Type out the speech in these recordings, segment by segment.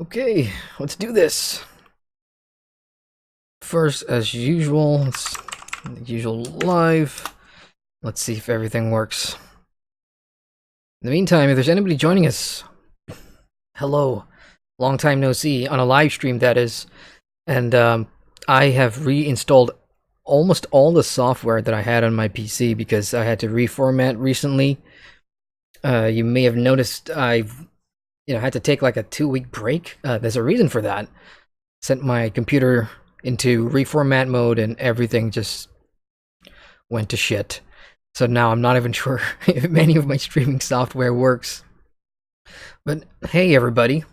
Okay, let's do this. First, as usual, it's the usual live. Let's see if everything works. In the meantime, if there's anybody joining us, hello. Long time no see, on a live stream that is. And I have reinstalled almost all the software that I had on my PC because I had to reformat recently. You may have noticed I've had to take like a 2-week break. There's a reason for that. Sent my computer into reformat mode and everything just went to shit. So now I'm not even sure if any of my streaming software works. But hey everybody,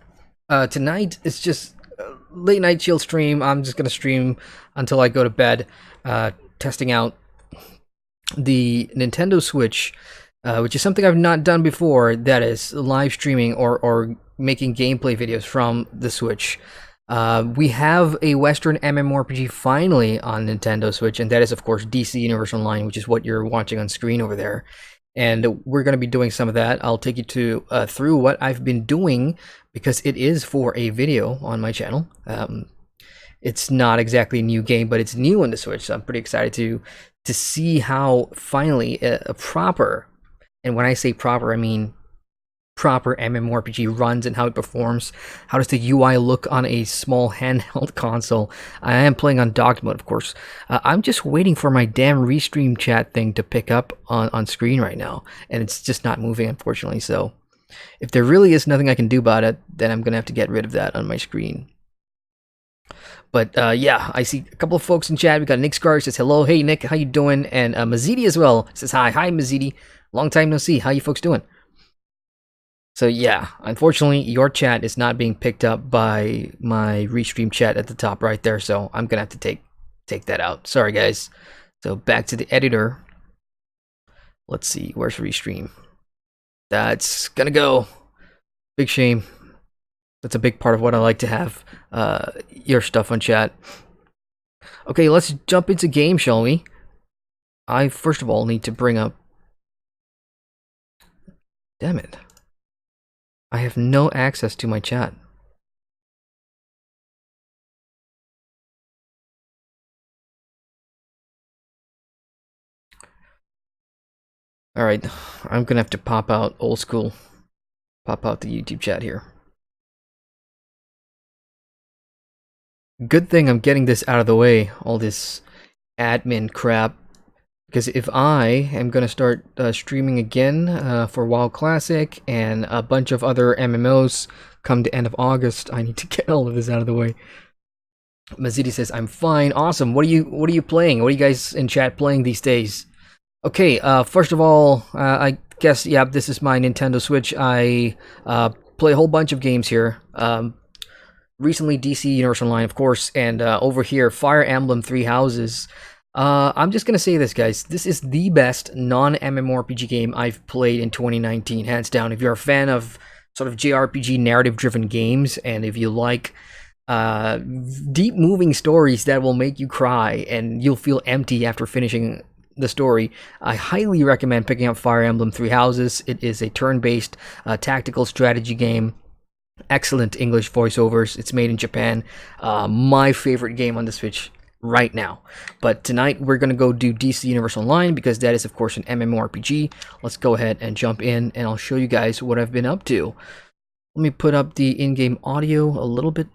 tonight it's just a late night chill stream. I'm just gonna stream until I go to bed, testing out the Nintendo Switch, which is something I've not done before, that is live streaming or making gameplay videos from the Switch. We have a Western MMORPG finally on Nintendo Switch, and that is, of course, DC Universe Online, which is what you're watching on screen over there. And we're going to be doing some of that. I'll take you through what I've been doing, because it is for a video on my channel. It's not exactly a new game, but it's new on the Switch, so I'm pretty excited to see how finally a proper, and when I say proper, I mean proper MMORPG runs and how it performs. How does the UI look on a small handheld console? I am playing on docked mode, of course. I'm just waiting for my damn restream chat thing to pick up on screen right now, and it's just not moving, unfortunately. So if there really is nothing I can do about it, then I'm gonna have to get rid of that on my screen. But yeah, I see a couple of folks in chat. We got Nick Scar says hello. Hey Nick, how you doing? And Mazidi as well says hi. Hi Mazidi, long time no see. How you folks doing? So yeah, unfortunately, your chat is not being picked up by my restream chat at the top right there, so I'm gonna have to take that out. Sorry, guys. So back to the editor. Let's see, where's restream? That's gonna go. Big shame. That's a big part of what I like to have your stuff on chat. Okay, let's jump into game, shall we? I first of all need to bring up. Damn it. I have no access to my chat. Alright, I'm gonna have to pop out old school. Pop out the YouTube chat here. Good thing I'm getting this out of the way, all this admin crap. Because if I am going to start streaming again for WoW Classic and a bunch of other MMOs come the end of August, I need to get all of this out of the way. Mazidi says, I'm fine. Awesome. What are you playing? What are you guys in chat playing these days? Okay, first of all, I guess, yeah, this is my Nintendo Switch. I play a whole bunch of games here. Recently, DC Universe Online, of course, and over here, Fire Emblem Three Houses. I'm just gonna say this, guys. This is the best non-MMORPG game I've played in 2019, hands down. If you're a fan of sort of JRPG narrative-driven games, and if you like deep moving stories that will make you cry and you'll feel empty after finishing the story, I highly recommend picking up Fire Emblem Three Houses. It is a turn-based tactical strategy game. Excellent English voiceovers. It's made in Japan. My favorite game on the Switch right now. But tonight we're gonna go do DC Universe Online, because that is of course an MMORPG. Let's go ahead and jump in, and I'll show you guys what I've been up to. Let me put up the in-game audio a little bit.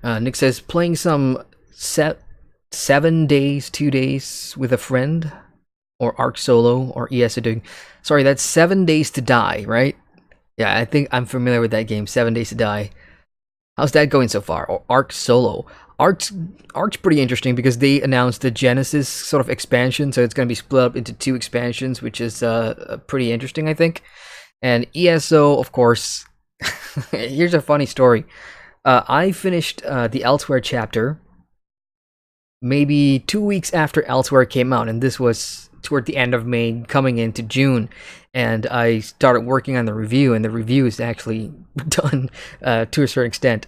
Nick says playing some 7 days, 2 days with a friend, or Arc Solo, or doing. Sorry, that's 7 Days to Die, right? Yeah, I think I'm familiar with that game, 7 Days to Die. How's that going so far? Or Arc Solo. Arc's pretty interesting because they announced the Genesis sort of expansion, so it's going to be split up into 2 expansions, which is pretty interesting, I think. And ESO, of course. Here's a funny story. I finished the Elsewhere chapter maybe 2 weeks after Elsewhere came out, and this was toward the end of May, coming into June, and I started working on the review, and the review is actually done to a certain extent.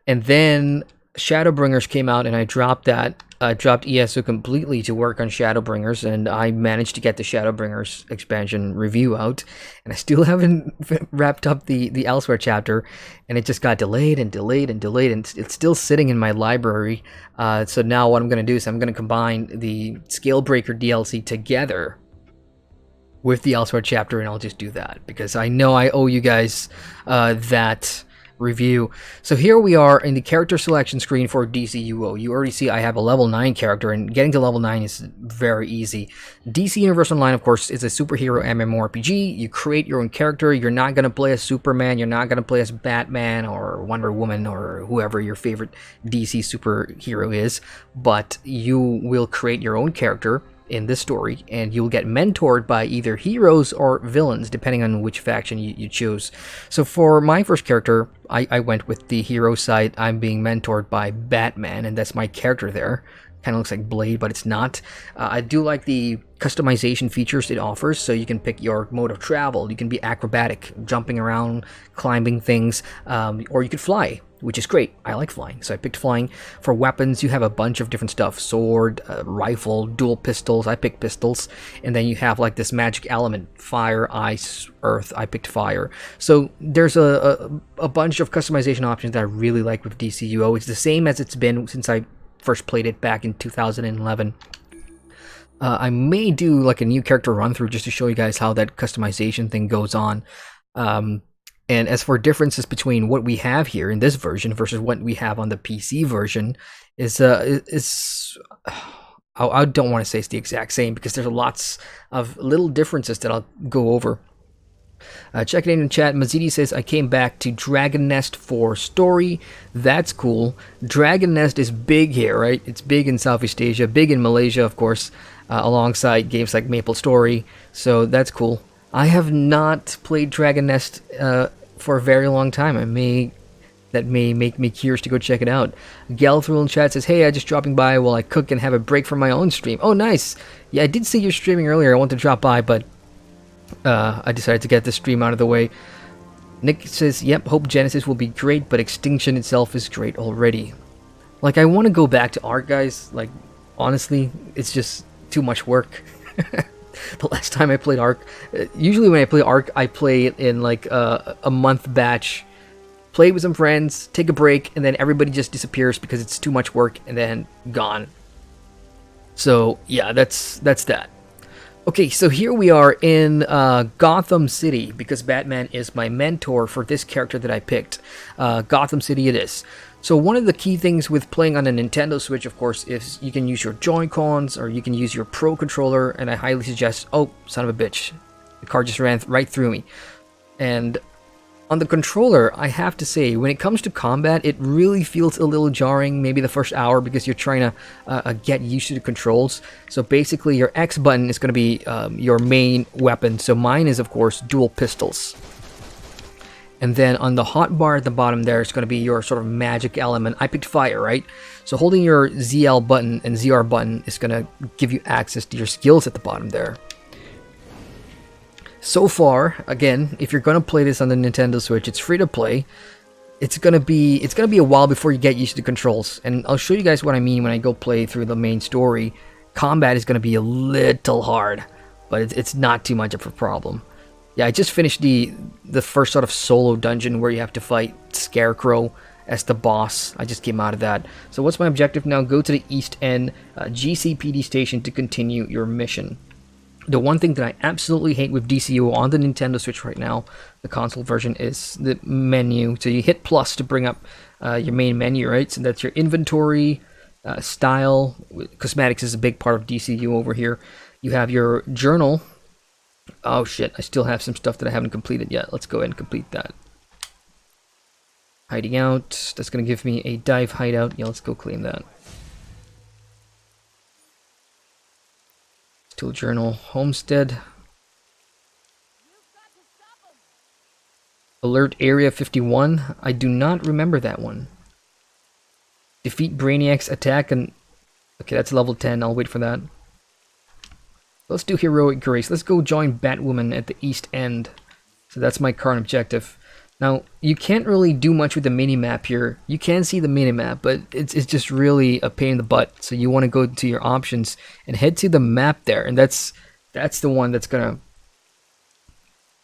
And then Shadowbringers came out, and I dropped that dropped ESO completely to work on Shadowbringers, and I managed to get the Shadowbringers expansion review out, and I still haven't wrapped up the Elsewhere chapter, and it just got delayed and delayed and delayed, and it's still sitting in my library. So now what I'm going to do is I'm going to combine the Scalebreaker DLC together with the Elsewhere chapter, and I'll just do that, because I know I owe you guys that review. So here we are in the character selection screen for DCUO. You already see I have a level 9 character, and getting to level 9 is very easy. DC Universe Online, of course, is a superhero MMORPG. You create your own character. You're not going to play as Superman. You're not going to play as Batman or Wonder Woman or whoever your favorite DC superhero is, but you will create your own character in this story, and you'll get mentored by either heroes or villains, depending on which faction you choose. So for my first character, I went with the hero side. I'm being mentored by Batman, and that's my character there. Kind of looks like Blade, but it's not. I do like the customization features it offers, so you can pick your mode of travel. You can be acrobatic, jumping around, climbing things, or you could fly, which is great. I like flying, so I picked flying. For weapons, you have a bunch of different stuff: sword, rifle, dual pistols. I picked pistols. And then you have like this magic element: fire, ice, earth. I picked fire. So there's a bunch of customization options that I really like with DCUO. It's the same as it's been since I first played it back in 2011. I may do like a new character run through just to show you guys how that customization thing goes on. And as for differences between what we have here in this version versus what we have on the PC version, I don't want to say it's the exact same, because there's lots of little differences that I'll go over. Checking in the chat, Mazidi says, I came back to Dragon Nest for story. That's cool. Dragon Nest is big here, right? It's big in Southeast Asia, big in Malaysia, of course, alongside games like Maple Story. So that's cool. I have not played Dragon Nest for a very long time. That may make me curious to go check it out. Galthrill in chat says, hey, I just dropping by while I cook and have a break from my own stream. Oh, nice. Yeah, I did see you streaming earlier. I wanted to drop by, but I decided to get the stream out of the way. Nick says, yep, hope Genesis will be great, but Extinction itself is great already. Like, I want to go back to Ark, guys. Like, honestly, it's just too much work. The last time I played Ark, usually when I play Ark, I play it in like a month batch. Play with some friends, take a break, and then everybody just disappears because it's too much work, and then gone. So yeah, that's that. Okay, so here we are in Gotham City, because Batman is my mentor for this character that I picked. Gotham City it is. So one of the key things with playing on a Nintendo Switch, of course, is you can use your Joy-Cons, or you can use your Pro Controller, and I highly suggest... Oh, son of a bitch. The car just ran right through me. And on the controller, I have to say, when it comes to combat, it really feels a little jarring, maybe the first hour, because you're trying to get used to the controls. So basically, your X button is going to be your main weapon. So mine is, of course, dual pistols. And then on the hotbar at the bottom there is going to be your sort of magic element. I picked fire, right? So holding your ZL button and ZR button is going to give you access to your skills at the bottom there. So far, again, if you're going to play this on the Nintendo Switch, it's free to play. It's gonna be a while before you get used to the controls, and I'll show you guys what I mean when I go play through the main story. Combat is gonna be a little hard, but it's not too much of a problem. Yeah, I just finished the first sort of solo dungeon where you have to fight Scarecrow as the boss. I just came out of that. So what's my objective now? Go to the East End GCPD station to continue your mission. The one thing that I absolutely hate with DCU on the Nintendo Switch right now, the console version, is the menu. So you hit plus to bring up your main menu, right? So that's your inventory, style. Cosmetics is a big part of DCU over here. You have your journal. Oh shit, I still have some stuff that I haven't completed yet. Let's go ahead and complete that. Hiding out. That's going to give me a dive hideout. Yeah, let's go claim that. Tool journal, homestead. Alert area 51. I do not remember that one. Defeat Brainiac's attack and... Okay, that's level 10. I'll wait for that. Let's do Heroic Grace. Let's go join Batwoman at the East End. So that's my current objective. Now, you can't really do much with the mini-map here. You can see the mini-map, but it's just really a pain in the butt. So you want to go to your options and head to the map there. And that's the one that's going to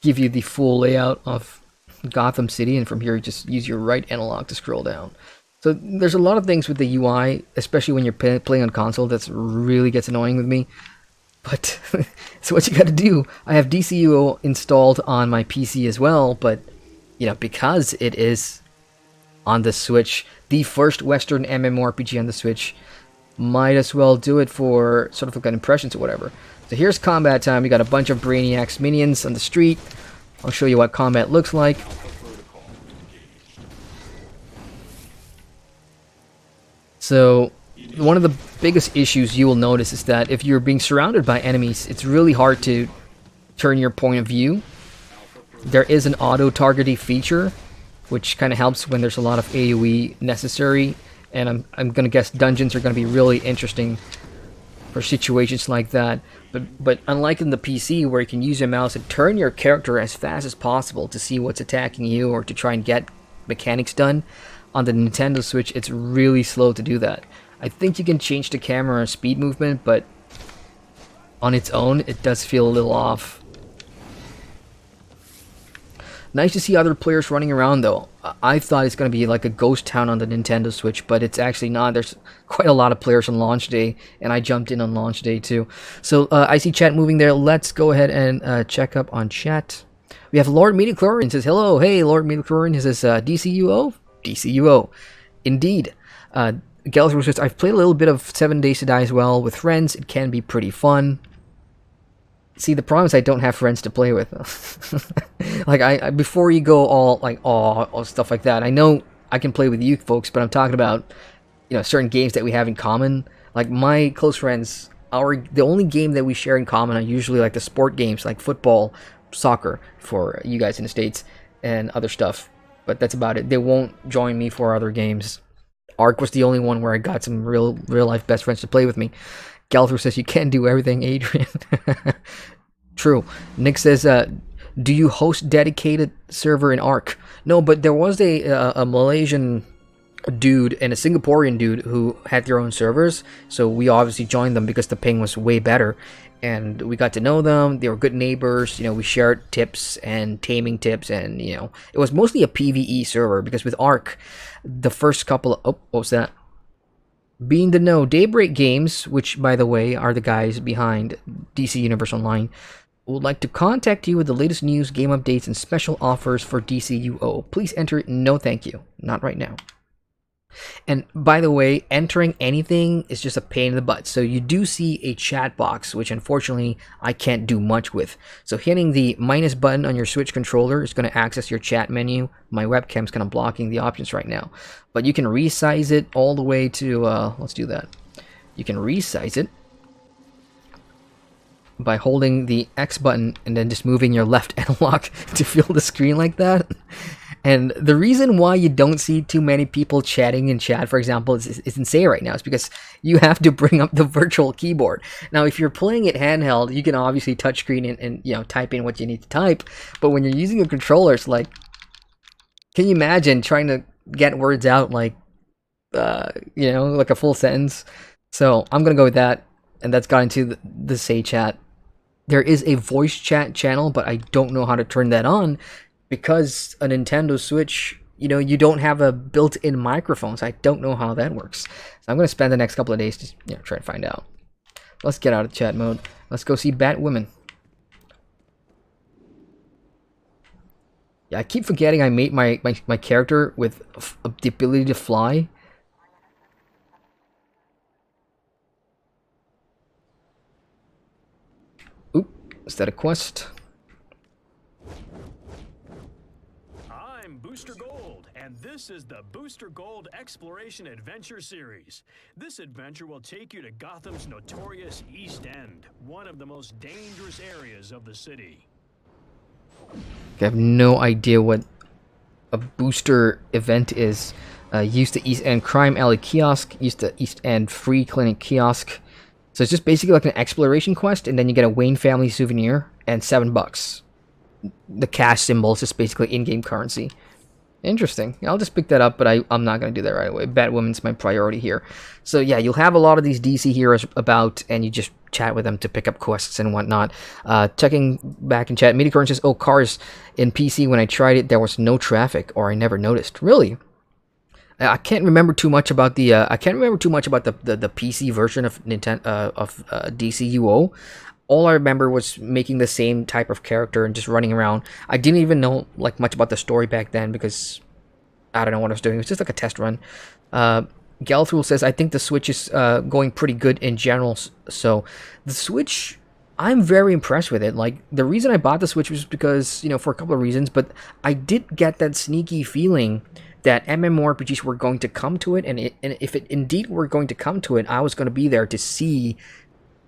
give you the full layout of Gotham City. And from here, just use your right analog to scroll down. So there's a lot of things with the UI, especially when you're playing on console, that's really gets annoying with me. But, so what you got to do, I have DCUO installed on my PC as well, but you know, because it is on the Switch, the first Western MMORPG on the Switch, might as well do it for sort of like an impressions or whatever. So here's combat time. You got a bunch of Brainiacs minions on the street. I'll show you what combat looks like. So one of the biggest issues you will notice is that if you're being surrounded by enemies, it's really hard to turn your point of view. There is an auto-targeting feature, which kind of helps when there's a lot of AoE necessary, and I'm gonna guess dungeons are gonna be really interesting for situations like that. But unlike in the PC, where you can use your mouse and turn your character as fast as possible to see what's attacking you or to try and get mechanics done, on the Nintendo Switch, it's really slow to do that. I think you can change the camera speed movement, but on its own, it does feel a little off. Nice to see other players running around though. I thought it's going to be like a ghost town on the Nintendo Switch, but it's actually not. There's quite a lot of players on launch day, and I jumped in on launch day too. So I see chat moving there. Let's go ahead and check up on chat. We have Lord Metachlorine says, hello, hey Lord Metachlorine. He says, DCUO? DCUO. Indeed. Galaxy says, I've played a little bit of 7 Days to Die as well with friends. It can be pretty fun. See, the problem is I don't have friends to play with. Like, I before you go all, like, all stuff like that, I know I can play with you folks, but I'm talking about, you know, certain games that we have in common. Like, my close friends, the only game that we share in common are usually, like, the sport games, like football, soccer, for you guys in the States, and other stuff. But that's about it. They won't join me for other games. Ark was the only one where I got some real-life best friends to play with me. Galthor says, you can't do everything, Adrian. True. Nick says, do you host dedicated server in Ark? No, but there was a Malaysian dude and a Singaporean dude who had their own servers, so we obviously joined them because the ping was way better, and we got to know them. They were good neighbors. You know, we shared tips and taming tips, and you know, it was mostly a PvE server because with Ark, the first couple of, oh, what was that? Being the Know, Daybreak Games, which by the way are the guys behind DC Universe Online, would like to contact you with the latest news, game updates, and special offers for DCUO. Please enter no thank you. Not right now. And by the way, entering anything is just a pain in the butt. So you do see a chat box, which unfortunately I can't do much with. So hitting the minus button on your Switch controller is going to access your chat menu. My webcam's kind of blocking the options right now. But you can resize it all the way to, let's do that. You can resize it by holding the X button and then just moving your left analog to fill the screen like that. And the reason why you don't see too many people chatting in chat, for example, is insane right now. It's because you have to bring up the virtual keyboard. Now, if you're playing it handheld, you can obviously touchscreen and you know, type in what you need to type. But when you're using a controller, it's like, can you imagine trying to get words out like, you know, like a full sentence? So I'm gonna go with that, and that's got into the Say Chat. There is a voice chat channel, but I don't know how to turn that on. Because a Nintendo Switch, you know, you don't have a built-in microphone, so I don't know how that works. So I'm going to spend the next couple of days just, you know, trying to find out. Let's get out of chat mode. Let's go see Batwoman. Yeah, I keep forgetting I made my character with the ability to fly. Oop, is that a quest? Booster Gold, and this is the Booster Gold Exploration Adventure Series. This adventure will take you to Gotham's notorious East End, one of the most dangerous areas of the city. I have no idea what a booster event is. Use the East End Crime Alley Kiosk, use the East End Free Clinic Kiosk. So it's just basically like an exploration quest, and then you get a Wayne family souvenir and $7. the cash symbols is basically in-game currency. Interesting. I'll just pick that up, but I'm not going to do that right away. Batwoman's my priority here. So yeah, you'll have a lot of these DC heroes about, and you just chat with them to pick up quests and whatnot. Checking back in chat, MediaCurrent says, oh, cars in PC, when I tried it, there was no traffic, or I never noticed. Really? I can't remember too much about the the PC version of DCUO. All I remember was making the same type of character and just running around. I didn't even know like much about the story back then because I don't know what I was doing. It was just like a test run. Galthul says, I think the Switch is going pretty good in general. So the Switch, I'm very impressed with it. Like, the reason I bought the Switch was because, you know, for a couple of reasons, but I did get that sneaky feeling that MMORPGs were going to come to it, and if it indeed were going to come to it, I was going to be there to see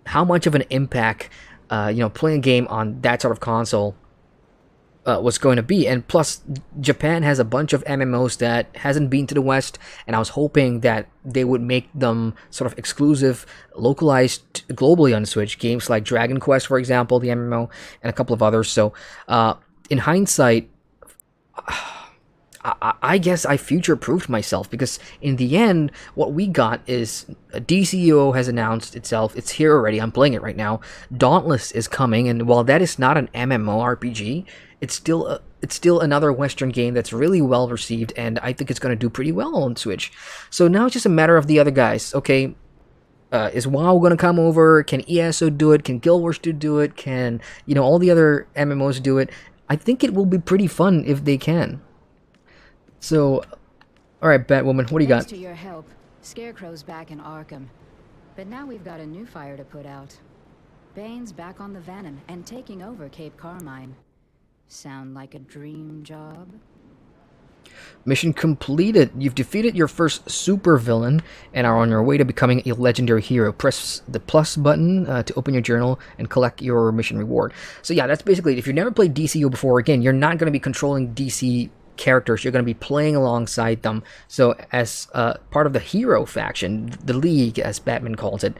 how much of an impact, you know, playing a game on that sort of console was going to be. And plus, Japan has a bunch of MMOs that hasn't been to the West, and I was hoping that they would make them sort of exclusive, localized globally on Switch. Games like Dragon Quest, for example, the MMO, and a couple of others. So, in hindsight, I guess I future-proofed myself, because in the end, what we got is DCUO has announced itself. It's here already. I'm playing it right now. Dauntless is coming, and while that is not an MMORPG, it's still another Western game that's really well received, and I think it's going to do pretty well on Switch. So now it's just a matter of the other guys. Okay, is WoW going to come over? Can ESO do it? Can Guild Wars do it? Can, you know, all the other MMOs do it? I think it will be pretty fun if they can. So, alright, Batwoman, what do you got? Thanks to your help, Scarecrow's back in Arkham. But now we've got a new fire to put out. Bane's back on the Venom and taking over Cape Carmine. Sound like a dream job? Mission completed. You've defeated your first supervillain and are on your way to becoming a legendary hero. Press the plus button to open your journal and collect your mission reward. So yeah, that's basically it. If you've never played DCU before, again, you're not going to be controlling DC characters. You're going to be playing alongside them. So as part of the hero faction, the League, as Batman calls it,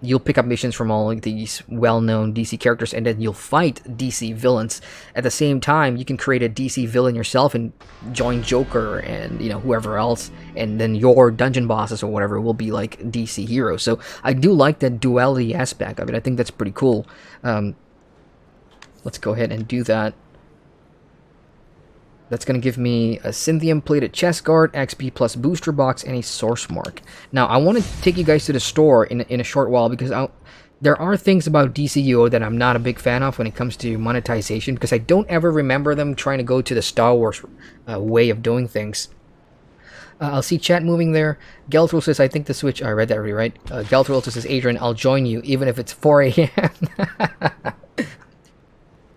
you'll pick up missions from all of these well-known DC characters, and then you'll fight DC villains. At the same time, you can create a DC villain yourself and join Joker and, you know, whoever else, and then your dungeon bosses or whatever will be like DC heroes. So I do like that duality aspect of it. I think that's pretty cool. Let's go ahead and do that. That's going to give me a Synthium plated chest guard, XP plus booster box, and a source mark. Now, I want to take you guys to the store in a short while, because there are things about DCUO that I'm not a big fan of when it comes to monetization, because I don't ever remember them trying to go to the Star Wars way of doing things. I'll see chat moving there. Geltril says, I think the Switch... I read that already, right? Geltril also says, Adrian, I'll join you, even if it's 4 a.m.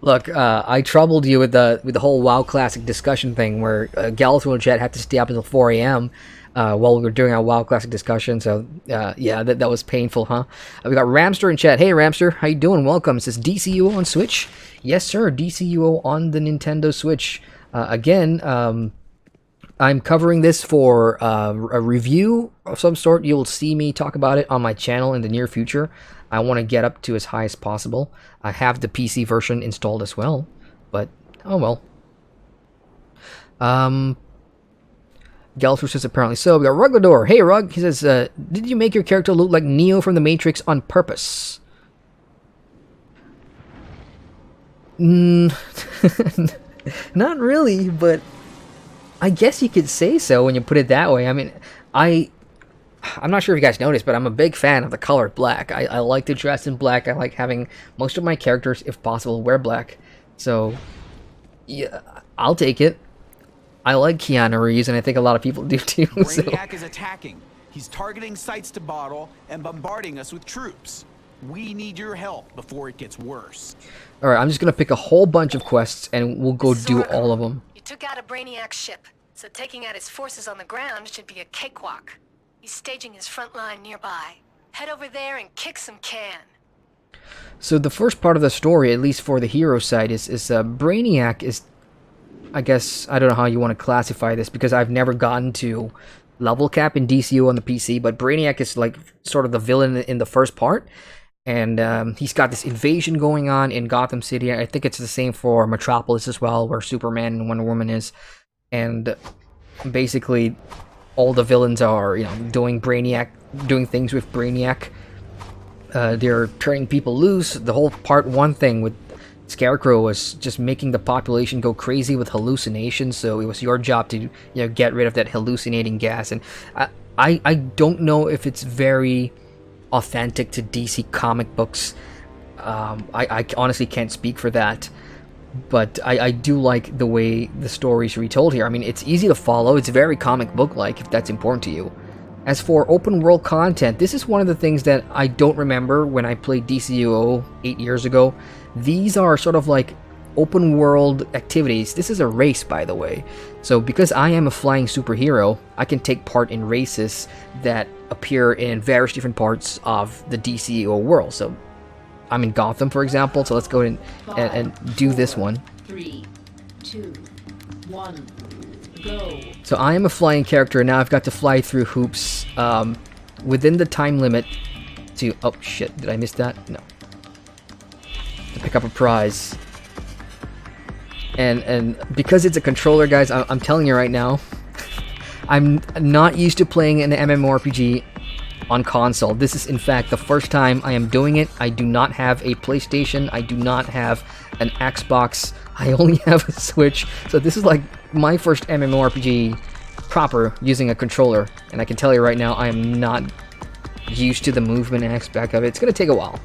Look, I troubled you with the whole WoW Classic discussion thing, where Galthul and chat had to stay up until 4 a.m. While we were doing our WoW Classic discussion. So, yeah, that was painful, huh? We got Ramster in chat. Hey, Ramster, how you doing? Welcome. It says DCUO on Switch. Yes, sir. DCUO on the Nintendo Switch. Again, I'm covering this for a review of some sort. You'll see me talk about it on my channel in the near future. I want to get up to as high as possible. I have the PC version installed as well, but oh well. Geltru says apparently so. We got Ruglador. Hey Rug, he says, did you make your character look like Neo from the Matrix on purpose? Not really, but I guess you could say so when you put it that way. I mean, I'm not sure if you guys noticed, but I'm a big fan of the color black. I like to dress in black. I like having most of my characters, if possible, wear black. So, yeah, I'll take it. I like Keanu Reeves, and I think a lot of people do too. Brainiac is attacking. He's targeting sites to bottle and bombarding us with troops. We need your help before it gets worse. Alright, I'm just going to pick a whole bunch of quests, and we'll go do all of them. You took out a Brainiac ship, so taking out his forces on the ground should be a cakewalk. He's staging his front line nearby. Head over there and kick some can. So the first part of the story, at least for the hero side, is Brainiac is, I guess, I don't know how you want to classify this, because I've never gotten to level cap in DCU on the PC, but Brainiac is like sort of the villain in the first part. And he's got this invasion going on in Gotham City. I think it's the same for Metropolis as well, where Superman and Wonder Woman is. And basically, all the villains are, doing things with Brainiac. They're turning people loose. The whole part 1 thing with Scarecrow was just making the population go crazy with hallucinations. So it was your job to, get rid of that hallucinating gas. And I don't know if it's very authentic to DC comic books. I honestly can't speak for that, but I do like the way the story's retold here. I mean, it's easy to follow. It's very comic book-like, if that's important to you. As for open world content, this is one of the things that I don't remember when I played DCUO 8 years ago. These are sort of like open world activities. This is a race, by the way. So because I am a flying superhero, I can take part in races that appear in various different parts of the DCUO world. So I'm in Gotham, for example. So let's go in and do this one. 3, 2, 1, go. So I am a flying character, and now I've got to fly through hoops within the time limit to... Oh, shit. Did I miss that? No. To pick up a prize. And because it's a controller, guys, I'm telling you right now, I'm not used to playing an MMORPG on console. This is, in fact, the first time I am doing it. I do not have a PlayStation. I do not have an Xbox. I only have a Switch. So this is like my first MMORPG proper using a controller. And I can tell you right now, I am not used to the movement aspect of it. It's going to take a while.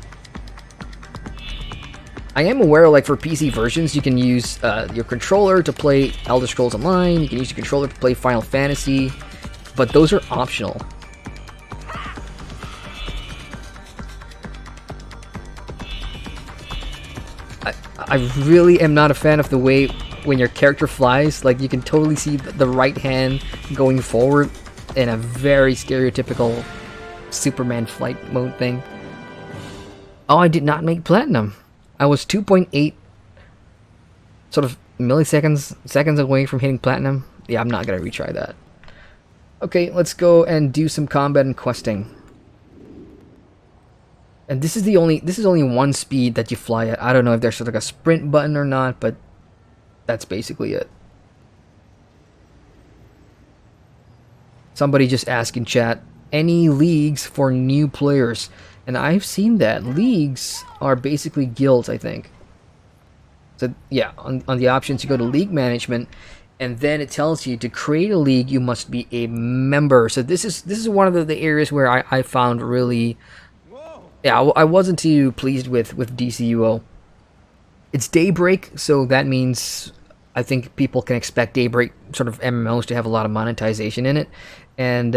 I am aware, like, for PC versions, you can use your controller to play Elder Scrolls Online, you can use your controller to play Final Fantasy, but those are optional. I really am not a fan of the way when your character flies. Like, you can totally see the right hand going forward in a very stereotypical Superman flight mode thing. Oh, I did not make Platinum. I was 2.8 sort of seconds away from hitting Platinum. Yeah, I'm not gonna retry that. Okay, let's go and do some combat and questing. And this is only one speed that you fly at. I don't know if there's like a sprint button or not, but that's basically it. Somebody just asked in chat, any leagues for new players? And I've seen that. Leagues are basically guilds, I think. So yeah, on the options you go to league management, and then it tells you to create a league you must be a member. So this is one of the areas where I found really... Yeah, I wasn't too pleased with DCUO. It's Daybreak, so that means I think people can expect Daybreak sort of MMOs to have a lot of monetization in it. And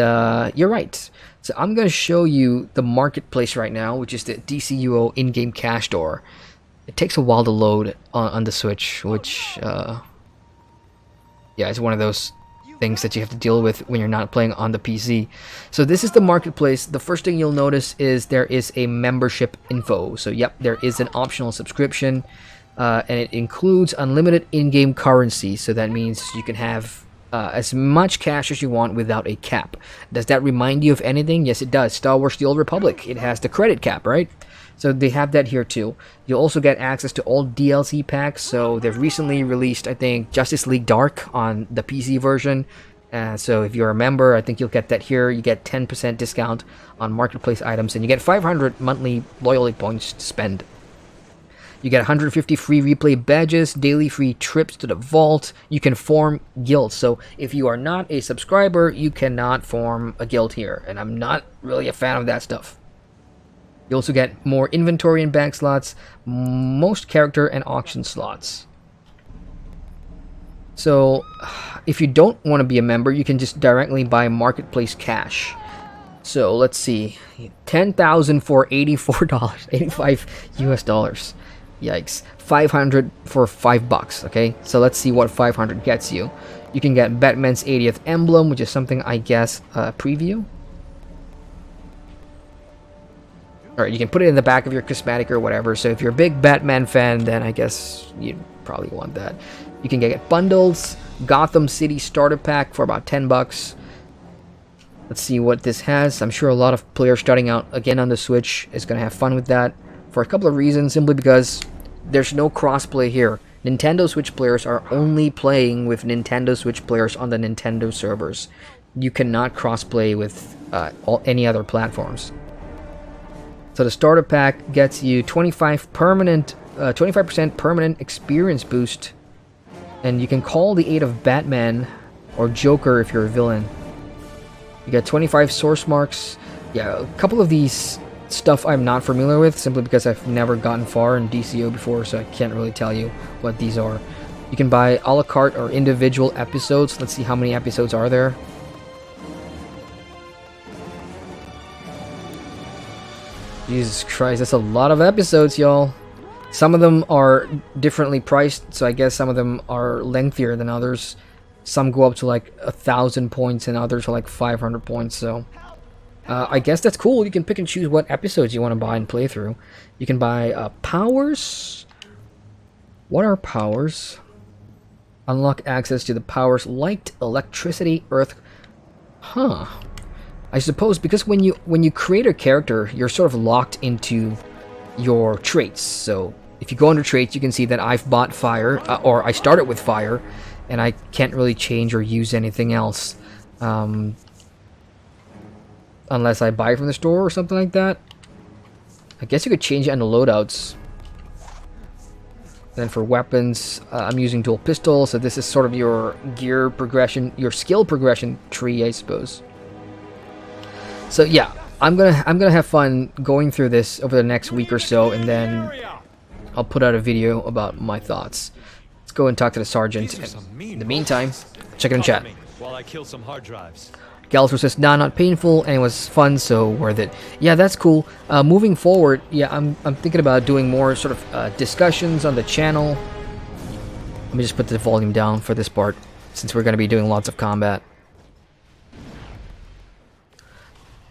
you're right. So I'm going to show you the marketplace right now, which is the DCUO in-game cash store. It takes a while to load on the Switch, which, yeah, it's one of those things that you have to deal with when you're not playing on the PC. So this is the marketplace. The first thing you'll notice is there is a membership info. So yep, there is an optional subscription, and it includes unlimited in-game currency. So that means you can have as much cash as you want without a cap. Does that remind you of anything? Yes, it does. Star Wars: The Old Republic. It has the credit cap, right? So they have that here too. You'll also get access to all DLC packs. So they've recently released, I think, Justice League Dark on the PC version. So if you're a member, I think you'll get that here. You get 10% discount on marketplace items, and you get 500 monthly loyalty points to spend. You get 150 free replay badges, daily free trips to the vault. You can form guilds. So if you are not a subscriber, you cannot form a guild here. And I'm not really a fan of that stuff. You also get more inventory and bank slots, most character and auction slots. So if you don't want to be a member, you can just directly buy marketplace cash. So let's see, 10,000 for $84, 85 US dollars. Yikes. 500 for $5, okay? So let's see what 500 gets you. You can get Batman's 80th emblem, which is something, I guess, preview. Alright, you can put it in the back of your Chrismatic or whatever. So if you're a big Batman fan, then I guess you'd probably want that. You can get bundles, Gotham City starter pack for about $10. Let's see what this has. I'm sure a lot of players starting out again on the Switch is going to have fun with that for a couple of reasons. Simply because there's no crossplay here. Nintendo Switch players are only playing with Nintendo Switch players on the Nintendo servers. You cannot crossplay with any other platforms. So the starter pack gets you 25% permanent experience boost, and you can call the aid of Batman or Joker if you're a villain. You got 25 source marks. Yeah, a couple of these stuff I'm not familiar with, simply because I've never gotten far in DCO before, so I can't really tell you what these are. You can buy a la carte or individual episodes. Let's see how many episodes are there. Jesus Christ, that's a lot of episodes, y'all. Some of them are differently priced, so I guess some of them are lengthier than others. Some go up to like 1,000 points and others are like 500 points, so... I guess that's cool. You can pick and choose what episodes you want to buy and play through. You can buy powers. What are powers? Unlock access to the powers light, electricity, earth. Huh. I suppose because when you create a character, you're sort of locked into your traits. So if you go under traits, you can see that I've bought fire, or I started with fire, and I can't really change or use anything else. Unless I buy from the store or something like that. I guess you could change it on the loadouts. Then for weapons, I'm using dual pistol, so this is sort of your gear progression, your skill progression tree, I suppose. So yeah, I'm gonna have fun going through this over the next week or so, and then I'll put out a video about my thoughts. Let's go and talk to the sergeant. In the meantime, check it in chat. While I kill some hard drives. Galsworth says, nah, not painful, and it was fun, so worth it. Yeah, that's cool. Moving forward, yeah, I'm thinking about doing more sort of discussions on the channel. Let me just put the volume down for this part, since we're going to be doing lots of combat.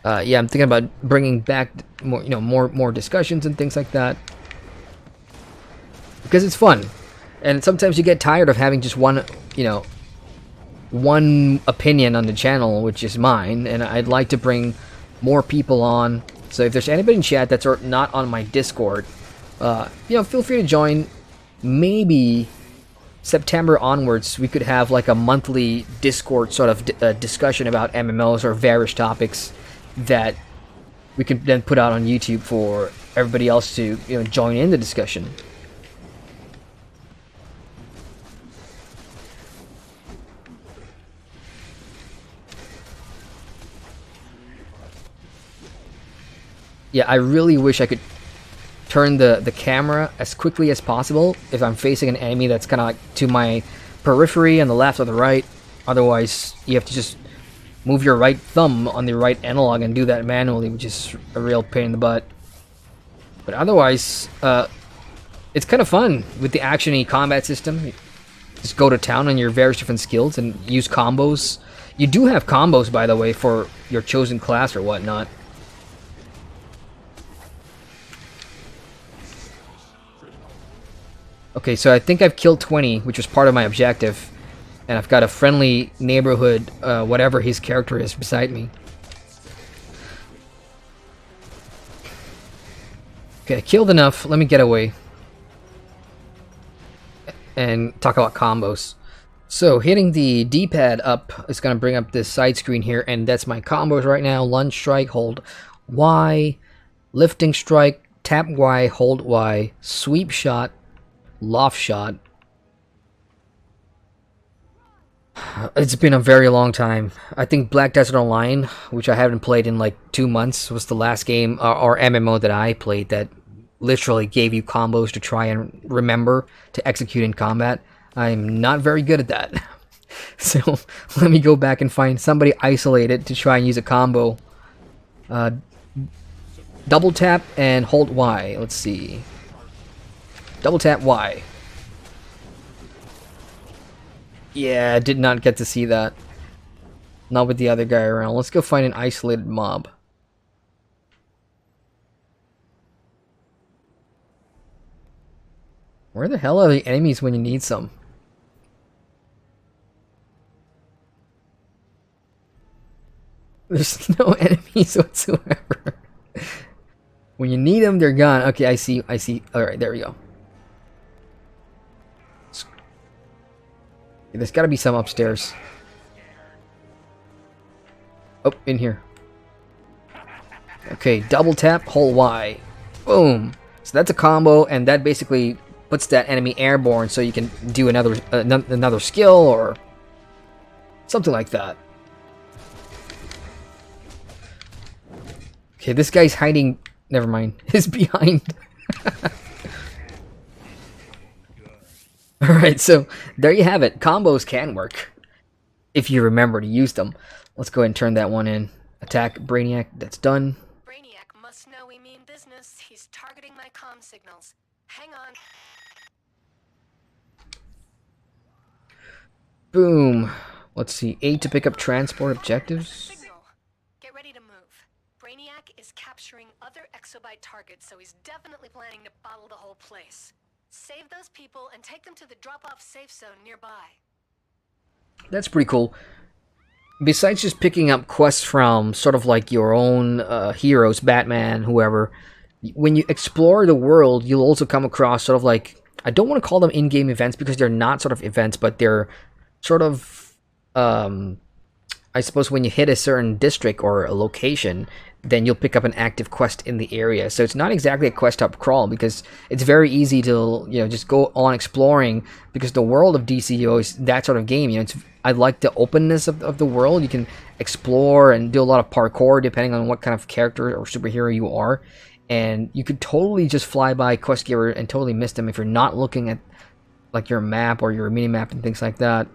Yeah, I'm thinking about bringing back more, more discussions and things like that, because it's fun. And sometimes you get tired of having just one opinion on the channel, which is mine, and I'd like to bring more people on. So if there's anybody in chat that's not on my Discord, feel free to join. Maybe September onwards, we could have like a monthly Discord sort of discussion about MMOs or various topics that we could then put out on YouTube for everybody else to join in the discussion. Yeah, I really wish I could turn the camera as quickly as possible if I'm facing an enemy that's kind of like to my periphery on the left or the right. Otherwise, you have to just move your right thumb on the right analog and do that manually, which is a real pain in the butt. But otherwise, it's kind of fun with the action-y combat system. You just go to town on your various different skills and use combos. You do have combos, by the way, for your chosen class or whatnot. Okay, so I think I've killed 20, which was part of my objective. And I've got a friendly neighborhood, whatever his character is, beside me. Okay, I killed enough. Let me get away. And talk about combos. So, hitting the D-pad up is going to bring up this side screen here. And that's my combos right now. Lunge strike, hold Y. Lifting strike, tap Y, hold Y. Sweep shot. Loft shot. It's been a very long time. I think Black Desert Online, which I haven't played in like 2 months, was the last game or MMO that I played that literally gave you combos to try and remember to execute in combat. I'm not very good at that. So let me go back and find somebody isolated to try and use a combo. Double tap and hold Y. Let's see. Double tap Y. Yeah, did not get to see that. Not with the other guy around. Let's go find an isolated mob. Where the hell are the enemies when you need some? There's no enemies whatsoever. When you need them, they're gone. Okay, I see. Alright, there we go. There's gotta be some upstairs. Oh, in here. Okay, double tap, hold Y. Boom. So that's a combo, and that basically puts that enemy airborne, so you can do another skill or something like that. Okay, this guy's hiding. Never mind. He's behind. Alright, so there you have it. Combos can work if you remember to use them. Let's go ahead and turn that one in. Attack Brainiac. That's done. Brainiac must know we mean business. He's targeting my comm signals. Hang on. Boom. Let's see. A to pick up transport objectives. Signal. Get ready to move. Brainiac is capturing other exobyte targets, so he's definitely planning to bottle the whole place. Save those people and take them to the drop-off safe zone nearby. That's pretty cool. Besides just picking up quests from sort of like your own heroes, Batman, whoever, when you explore the world, you'll also come across sort of like, I don't want to call them in-game events because they're not sort of events, but they're sort of, I suppose when you hit a certain district or a location, then you'll pick up an active quest in the area. So it's not exactly a quest up crawl because it's very easy to, you know, just go on exploring because the world of DCO is that sort of game. You know, I like the openness of the world. You can explore and do a lot of parkour depending on what kind of character or superhero you are. And you could totally just fly by quest giver and totally miss them if you're not looking at like your map or your mini map and things like that.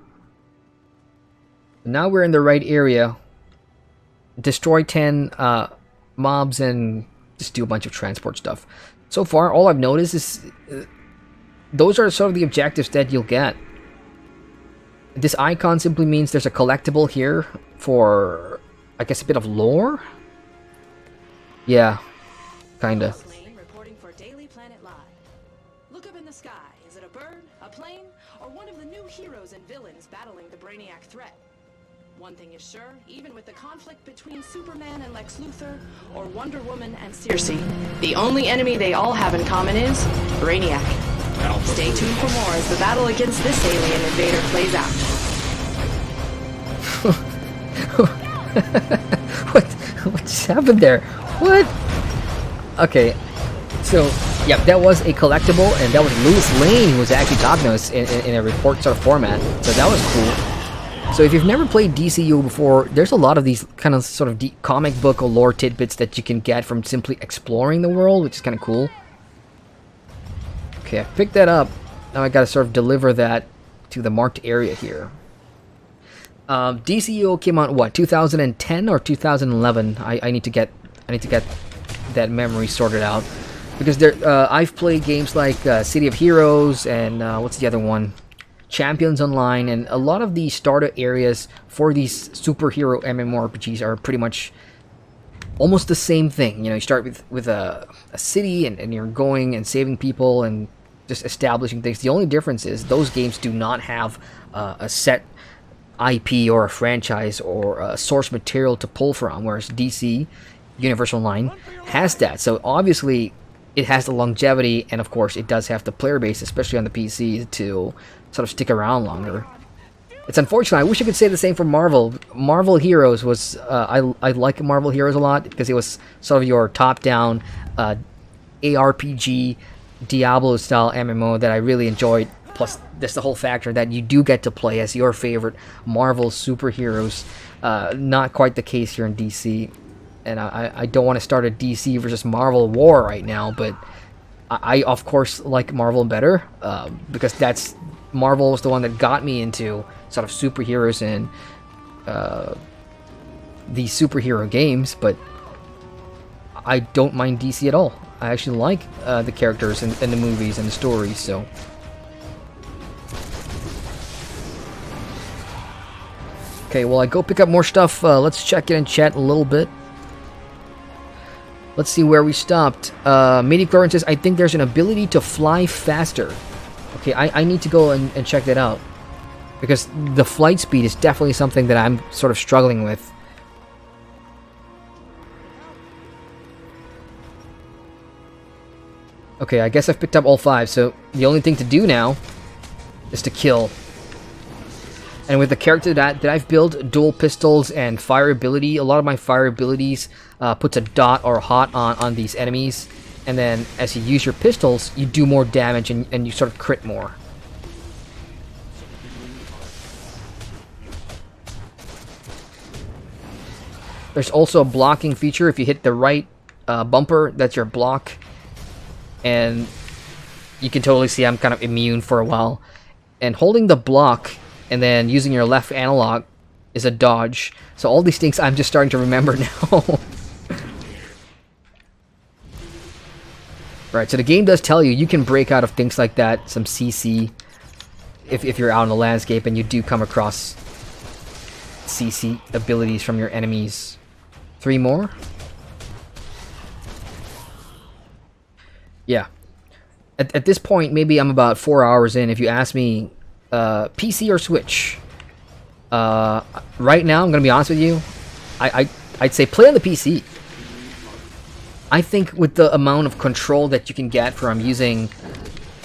Now we're in the right area. Destroy 10 mobs and just do a bunch of transport stuff. So far, all I've noticed is those are sort of the objectives that you'll get. This icon simply means there's a collectible here for, I guess, a bit of lore? Yeah, kinda. Reporting for Daily Planet Live. Look up in the sky. Is it a bird, a plane, or one of the new heroes and villains battling the Brainiac threat? One thing is sure, even with the conflict between Superman and Lex Luthor, or Wonder Woman and Circe, the only enemy they all have in common is Brainiac. Stay tuned for more as the battle against this alien invader plays out. What just happened there? What? Okay, so yeah, that was a collectible, and that was Louis Lane who was actually talking to us in a report sort of format. So that was cool. So if you've never played DCU before, there's a lot of these kind of sort of comic book or lore tidbits that you can get from simply exploring the world, which is kind of cool. Okay, I picked that up. Now I gotta sort of deliver that to the marked area here. DCU came out what, 2010 or 2011? I need to get that memory sorted out because I've played games like City of Heroes and what's the other one? Champions Online, and a lot of the starter areas for these superhero MMORPGs are pretty much almost the same thing. You know, you start with a city and you're going and saving people and just establishing things. The only difference is those games do not have a set IP or a franchise or a source material to pull from, whereas DC Universal Online has that. So obviously it has the longevity, and of course it does have the player base, especially on the PC, to sort of stick around longer. It's unfortunate. I wish I could say the same for Marvel. Marvel Heroes was I like Marvel Heroes a lot because it was sort of your top-down ARPG Diablo-style MMO that I really enjoyed. Plus, there's the whole factor that you do get to play as your favorite Marvel superheroes. Not quite the case here in DC. And I don't want to start a DC versus Marvel war right now, but I of course like Marvel better because Marvel was the one that got me into sort of superheroes and these superhero games, but I don't mind DC at all. I actually like the characters and the movies and the stories, so. Okay, well, I go pick up more stuff. Let's check in and chat a little bit. Let's see where we stopped. Midichlorian says, I think there's an ability to fly faster. Okay, I need to go and check that out. Because the flight speed is definitely something that I'm sort of struggling with. Okay, I guess I've picked up all 5, so the only thing to do now is to kill. And with the character that I've built, dual pistols and fire ability, a lot of my fire abilities puts a dot or a hot on these enemies. And then as you use your pistols, you do more damage and you sort of crit more. There's also a blocking feature. If you hit the right bumper, that's your block. And you can totally see I'm kind of immune for a while. And holding the block and then using your left analog is a dodge. So all these things I'm just starting to remember now. Right, so the game does tell you you can break out of things like that, some CC, if you're out in the landscape and you do come across CC abilities from your enemies. 3 more? Yeah. At this point, maybe I'm about 4 hours in. If you ask me, PC or Switch? Right now, I'm gonna be honest with you, I'd say play on the PC. I think with the amount of control that you can get from using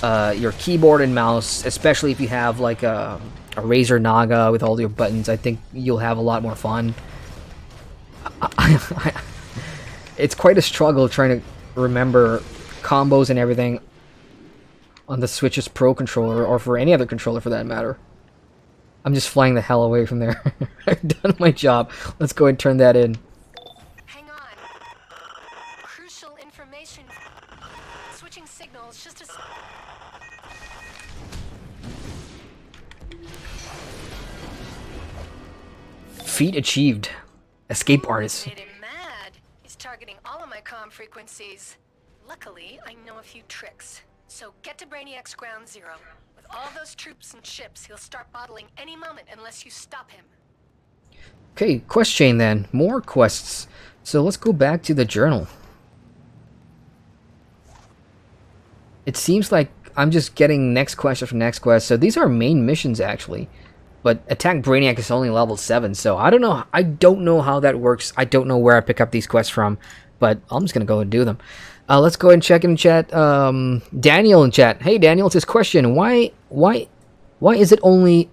your keyboard and mouse, especially if you have like a Razer Naga with all your buttons, I think you'll have a lot more fun. It's quite a struggle trying to remember combos and everything on the Switch's Pro controller, or for any other controller for that matter. I'm just flying the hell away from there. I've done my job. Let's go and turn that in. Hang on. Crucial information. Switching signals just a... Feat achieved. Escape artist. Made him mad. He's targeting all of my comm frequencies. Luckily, I know a few tricks. So get to Brainiac's ground zero. With all those troops and ships, he'll start bottling any moment unless you stop him. Okay, quest chain then. More quests. So let's go back to the journal. It seems like I'm just getting next quest after next quest. So these are main missions actually. But Attack Brainiac is only level 7, so I don't know how that works. I don't know where I pick up these quests from, but I'm just gonna go and do them. Let's go and check in chat. Daniel in chat. Hey Daniel, it's his question. Why is it only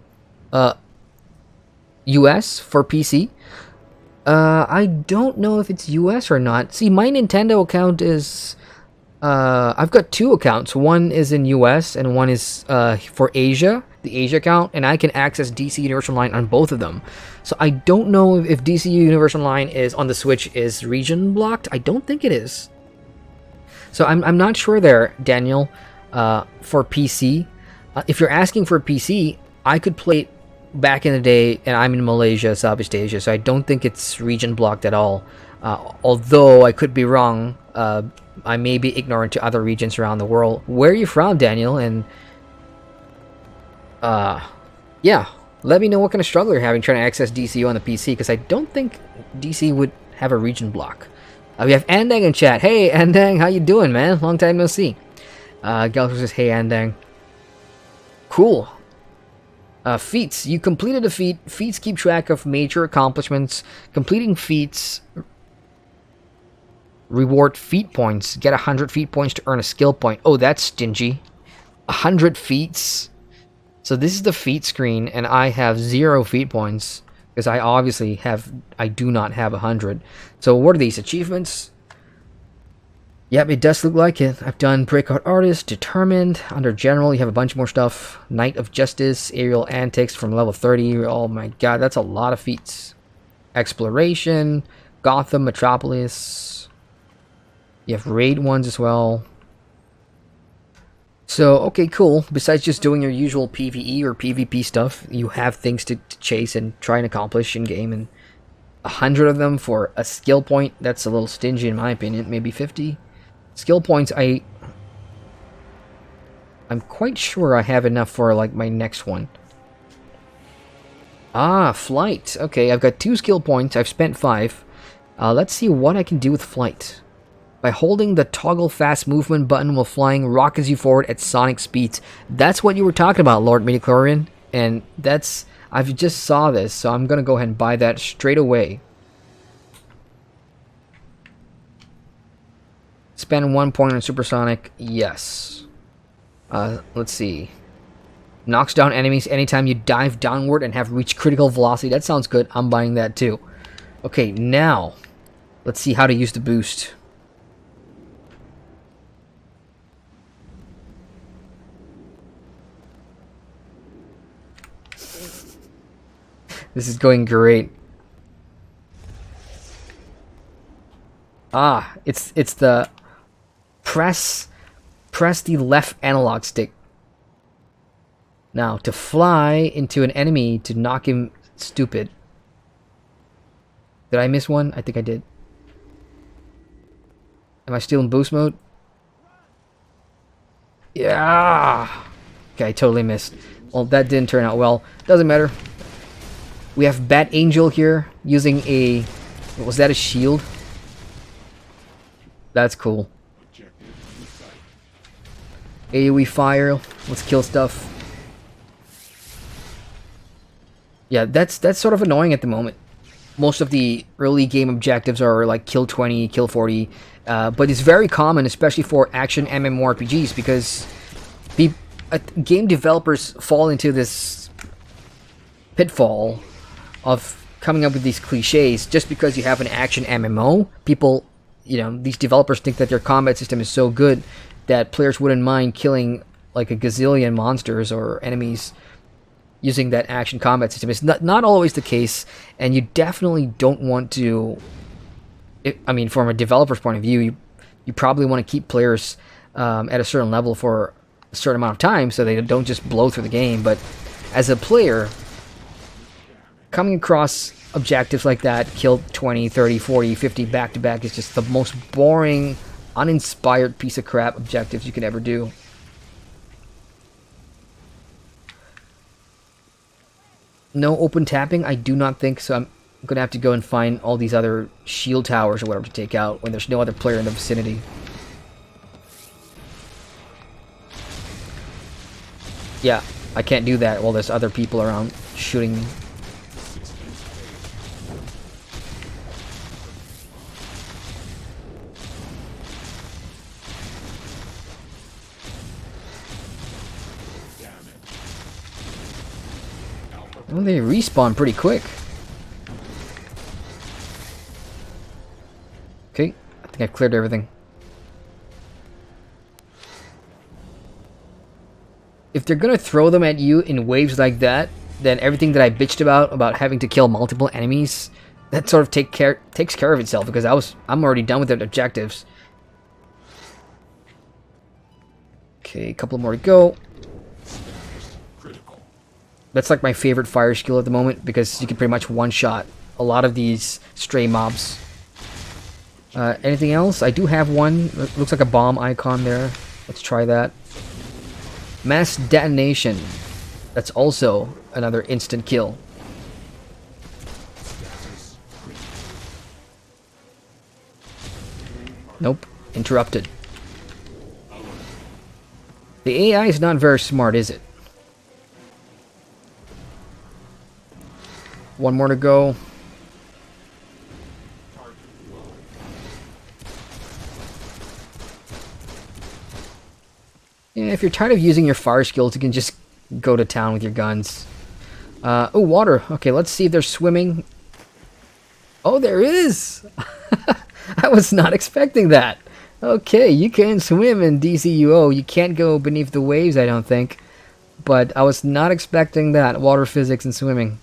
US for PC? I don't know if it's US or not. See, my Nintendo account is I've got 2 accounts. One is in US and one is for Asia, the Asia account, and I can access DC Universal Online on both of them. So I don't know if DC Universal Online is on the Switch is region blocked. I don't think it is. So I'm not sure there, Daniel, for PC. If you're asking for PC, I could play it back in the day, and I'm in Malaysia, Southeast Asia, so I don't think it's region blocked at all. Although I could be wrong. I may be ignorant to other regions around the world. Where are you from, Daniel? And yeah, let me know what kind of struggle you're having trying to access DCU on the PC, because I don't think DC would have a region block. We have Andang in chat. Hey Andang, how you doing, man? Long time no see. Galfer says, hey Andang. Cool. Feats. You completed a feat. Feats keep track of major accomplishments. Completing feats reward feat points. Get 100 feat points to earn a skill point. Oh, that's stingy. 100 feats. So this is the feat screen, and I have 0 feat points because I do not have 100. So what are these achievements? Yep, it does look like it. I've done Breakout Artist, Determined. Under General, you have a bunch more stuff. Knight of Justice, Aerial Antics from level 30. Oh my god, that's a lot of feats. Exploration, Gotham, Metropolis. You have raid ones as well. So, okay, cool. Besides just doing your usual PvE or PvP stuff, you have things to chase and try and accomplish in-game. And 100 of them for a skill point, that's a little stingy in my opinion. Maybe 50. Skill points, I'm quite sure I have enough for, like, my next one. Ah, Flight. Okay, I've got 2 skill points. I've spent 5. Let's see what I can do with Flight. By holding the toggle fast movement button while flying rockets you forward at sonic speeds. That's what you were talking about, Lord Midichlorian. And that's... I've just saw this, so I'm gonna go ahead and buy that straight away. Spend 1 point on supersonic. Yes. Let's see. Knocks down enemies anytime you dive downward and have reached critical velocity. That sounds good. I'm buying that too. Okay, now let's see how to use the boost. This is going great. Ah, it's the press the left analog stick. Now, to fly into an enemy to knock him stupid. Did I miss one? I think I did. Am I still in boost mode? Yeah! Okay, I totally missed. Well, that didn't turn out well. Doesn't matter. We have Bat Angel here using a... Was that a shield? That's cool. AoE fire. Let's kill stuff. Yeah, that's sort of annoying at the moment. Most of the early game objectives are like kill 20, kill 40, but it's very common, especially for action MMORPGs, because game developers fall into this pitfall of coming up with these cliches. Just because you have an action MMO, people, these developers think that their combat system is so good that players wouldn't mind killing like a gazillion monsters or enemies using that action combat system. It's not always the case, and you definitely don't want to... I mean, from a developer's point of view, you probably want to keep players at a certain level for a certain amount of time so they don't just blow through the game. But as a player, coming across objectives like that, kill 20, 30, 40, 50 back-to-back, is just the most boring, uninspired piece of crap objectives you could ever do. No open tapping? I do not think so. I'm going to have to go and find all these other shield towers or whatever to take out when there's no other player in the vicinity. Yeah, I can't do that while there's other people around shooting me. Well, they respawn pretty quick. Okay, I think I've cleared everything. If they're gonna throw them at you in waves like that, then everything that I bitched about having to kill multiple enemies, that sort of takes care of itself, because I'm already done with the objectives. Okay, a couple more to go. That's like my favorite fire skill at the moment, because you can pretty much one-shot a lot of these stray mobs. Anything else? I do have one. It looks like a bomb icon there. Let's try that. Mass detonation. That's also another instant kill. Nope. Interrupted. The AI is not very smart, is it? One more to go. Yeah, if you're tired of using your fire skills, you can just go to town with your guns. Oh, water. Okay, let's see if there's swimming. Oh, there is! I was not expecting that. Okay, you can swim in DCUO. You can't go beneath the waves, I don't think. But I was not expecting that. Water physics and swimming.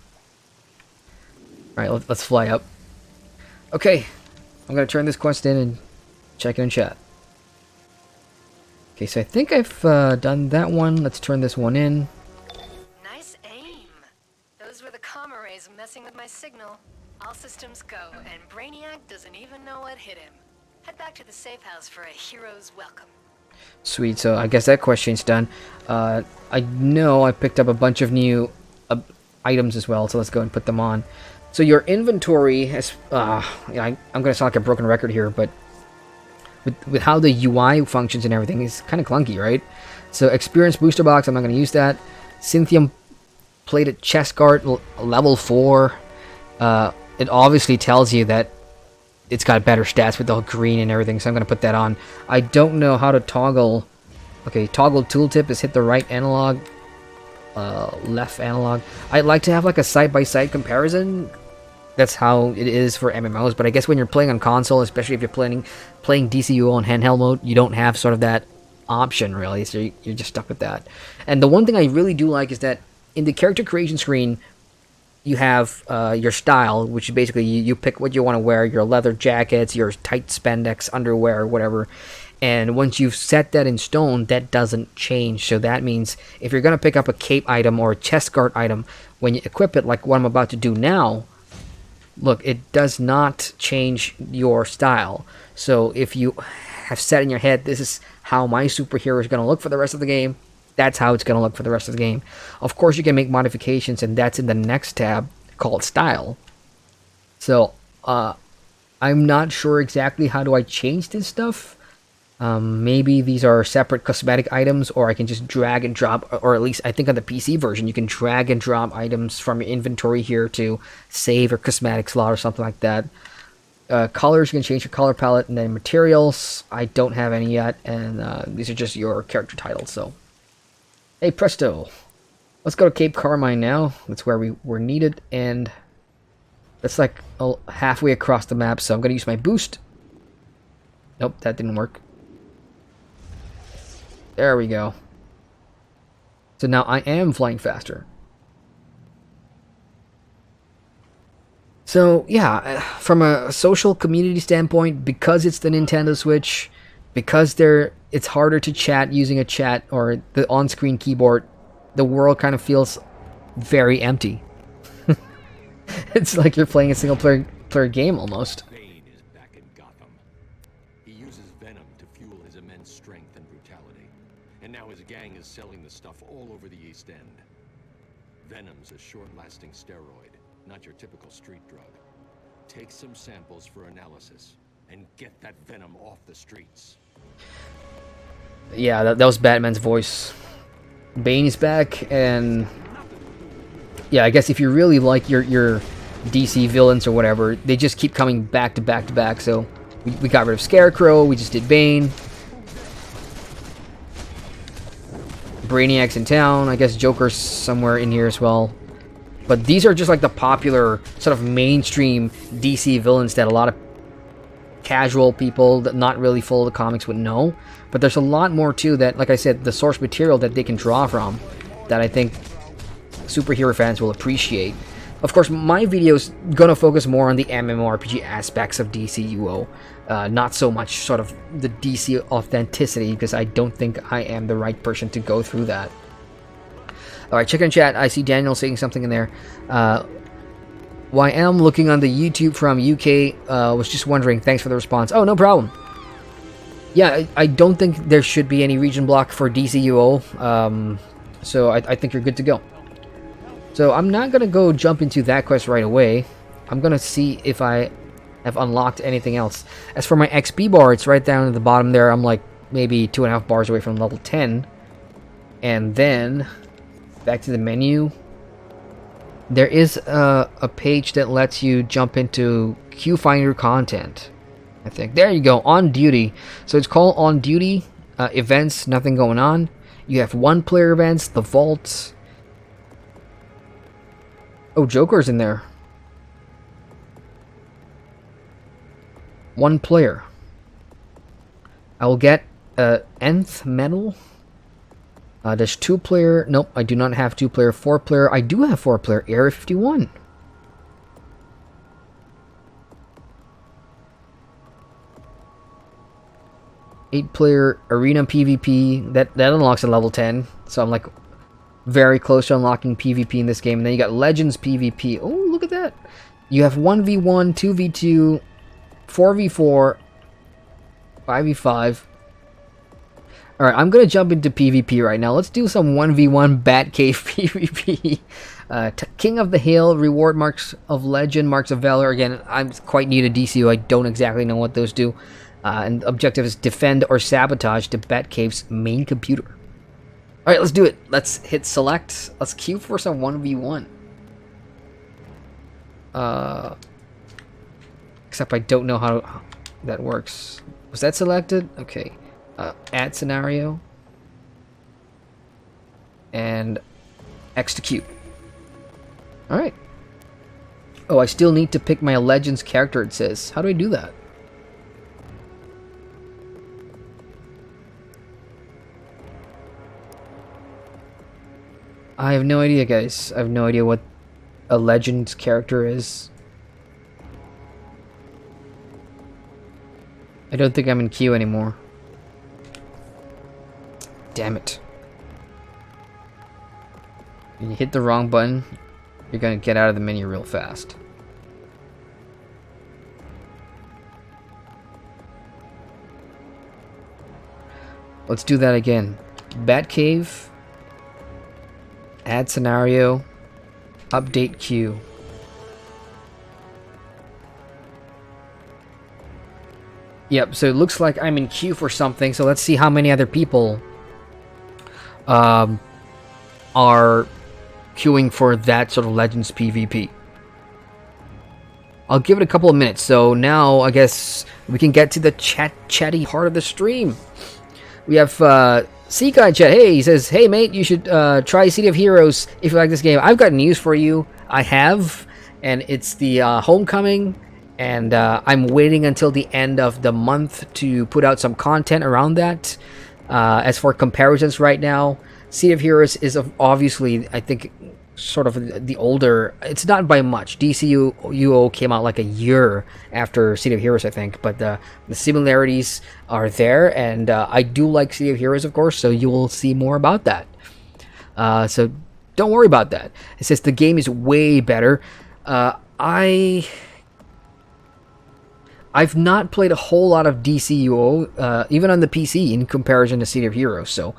Alright, let's fly up. Okay, I'm going to turn this quest in and check it in chat. Okay, so I think I've done that one. Let's turn this one in. Nice aim. Those were the comma rays messing with my signal. All systems go, and Brainiac doesn't even know what hit him. Head back to the safe house for a hero's welcome. Sweet, so I guess that question's done. I know I picked up a bunch of new items as well, so let's go and put them on. So your inventory has... I'm going to sound like a broken record here, but with how the UI functions and everything is kind of clunky, right? So experience booster box, I'm not going to use that. Cynthium plated chest guard, level 4. It obviously tells you that it's got better stats with the green and everything, so I'm gonna put that on. I don't know how to toggle. Okay, toggle tooltip is hit the right analog, left analog. I'd like to have like a side-by-side comparison. That's how it is for MMOs, but I guess when you're playing on console, especially if you're playing DCUO on handheld mode, you don't have sort of that option really, so you're just stuck with that. And the one thing I really do like is that in the character creation screen, you have your style, which is basically you pick what you want to wear, your leather jackets, your tight spandex underwear, whatever. And once you've set that in stone, that doesn't change. So that means if you're going to pick up a cape item or a chest guard item, when you equip it like what I'm about to do now, look, it does not change your style. So if you have set in your head, this is how my superhero is going to look for the rest of the game, that's how it's going to look for the rest of the game. Of course, you can make modifications, and that's in the next tab called Style. So, I'm not sure exactly how do I change this stuff. Maybe these are separate cosmetic items, or I can just drag and drop, or at least I think on the PC version, you can drag and drop items from your inventory here to save or cosmetic slot or something like that. Colors, you can change your color palette, and then materials, I don't have any yet, and these are just your character titles, so. Hey, presto. Let's go to Cape Carmine now. That's where we were needed, and that's like halfway across the map, so I'm going to use my boost. Nope, that didn't work. There we go. So now I am flying faster. So, yeah, from a social community standpoint, because it's the Nintendo Switch, because it's harder to chat using a chat or the on-screen keyboard, the world kind of feels very empty. It's like you're playing a single-player game almost. Bane is back in Gotham. He uses venom to fuel his immense strength and brutality. And now his gang is selling the stuff all over the East End. Venom's a short-lasting steroid, not your typical street drug. Take some samples for analysis and get that venom off the streets. Yeah, that was Batman's voice. Bane is back, and yeah, I guess if you really like your DC villains or whatever, they just keep coming back to back to back. So we got rid of Scarecrow, we just did Bane. Brainiac's in town, I guess Joker's somewhere in here as well. But these are just like the popular sort of mainstream DC villains that a lot of casual people that not really follow the comics would know. But there's a lot more too that, like I said, the source material that they can draw from that I think superhero fans will appreciate. Of course, my video is going to focus more on the MMORPG aspects of DCUO, not so much sort of the DC authenticity, because I don't think I am the right person to go through that. Alright, check in chat. I see Daniel saying something in there. YM looking on the YouTube from UK, was just wondering. Thanks for the response. Oh, no problem. Yeah, I don't think there should be any region block for DCUO, so I think you're good to go. So I'm not going to go jump into that quest right away. I'm going to see if I have unlocked anything else. As for my XP bar, it's right down at the bottom there. I'm like maybe 2.5 bars away from level 10. And then back to the menu. There is a page that lets you jump into queue finder content, I think. There you go, on duty. So it's called on duty, events, nothing going on. You have one-player events, the vaults. Oh, Joker's in there. One player. I will get nth medal. There's 2-player. Nope, I do not have 2-player. 4-player. I do have 4-player. Area 51. Eight-player arena PvP. That unlocks at level 10. So I'm like very close to unlocking PvP in this game. And then you got Legends PvP. Oh, look at that. You have 1v1, 2v2, 4v4, 5v5. Alright, I'm going to jump into PvP right now. Let's do some 1v1 Batcave PvP. King of the Hill, Reward Marks of Legend, Marks of Valor. Again, I'm quite new to DCU. I don't exactly know what those do. And the objective is defend or sabotage the Batcave's main computer. Alright, let's do it. Let's hit select. Let's queue for some 1v1. Except I don't know how that works. Was that selected? Okay. Add scenario. And execute. Alright. Oh, I still need to pick my Legends character, it says. How do I do that? I have no idea, guys. I have no idea what a Legends character is. I don't think I'm in queue anymore. Damn it. When you hit the wrong button, you're gonna get out of the menu real fast. Let's do that again. Batcave. Add scenario. Update queue. Yep, so it looks like I'm in queue for something, so let's see how many other people are queuing for that sort of Legends PvP. I'll give it a couple of minutes, so now I guess we can get to the chatty part of the stream. We have Sea Guy Chat. Hey, he says, hey mate, you should try City of Heroes if you like this game. I've got news for you. I have, and it's the Homecoming, and I'm waiting until the end of the month to put out some content around that. As for comparisons right now, City of Heroes is obviously, I think, sort of the older. It's not by much. DCUO came out like a year after City of Heroes, I think, but the similarities are there, and I do like City of Heroes, of course, so you will see more about that. So don't worry about that. It says the game is way better. I've not played a whole lot of DCUO, even on the PC, in comparison to City of Heroes, so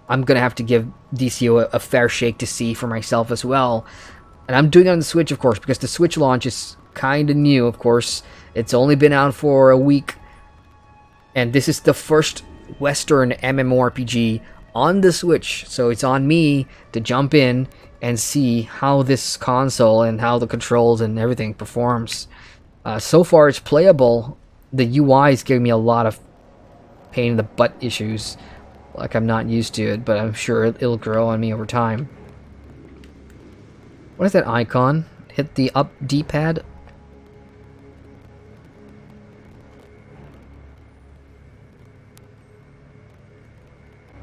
I'm going to have to give DCUO a fair shake to see for myself as well. And I'm doing it on the Switch, of course, because the Switch launch is kind of new, of course. It's only been out for a week. And this is the first Western MMORPG on the Switch, so it's on me to jump in and see how this console and how the controls and everything performs. So far, it's playable. The UI is giving me a lot of pain in the butt issues. Like, I'm not used to it, but I'm sure it'll grow on me over time. What is that icon? Hit the up D-pad.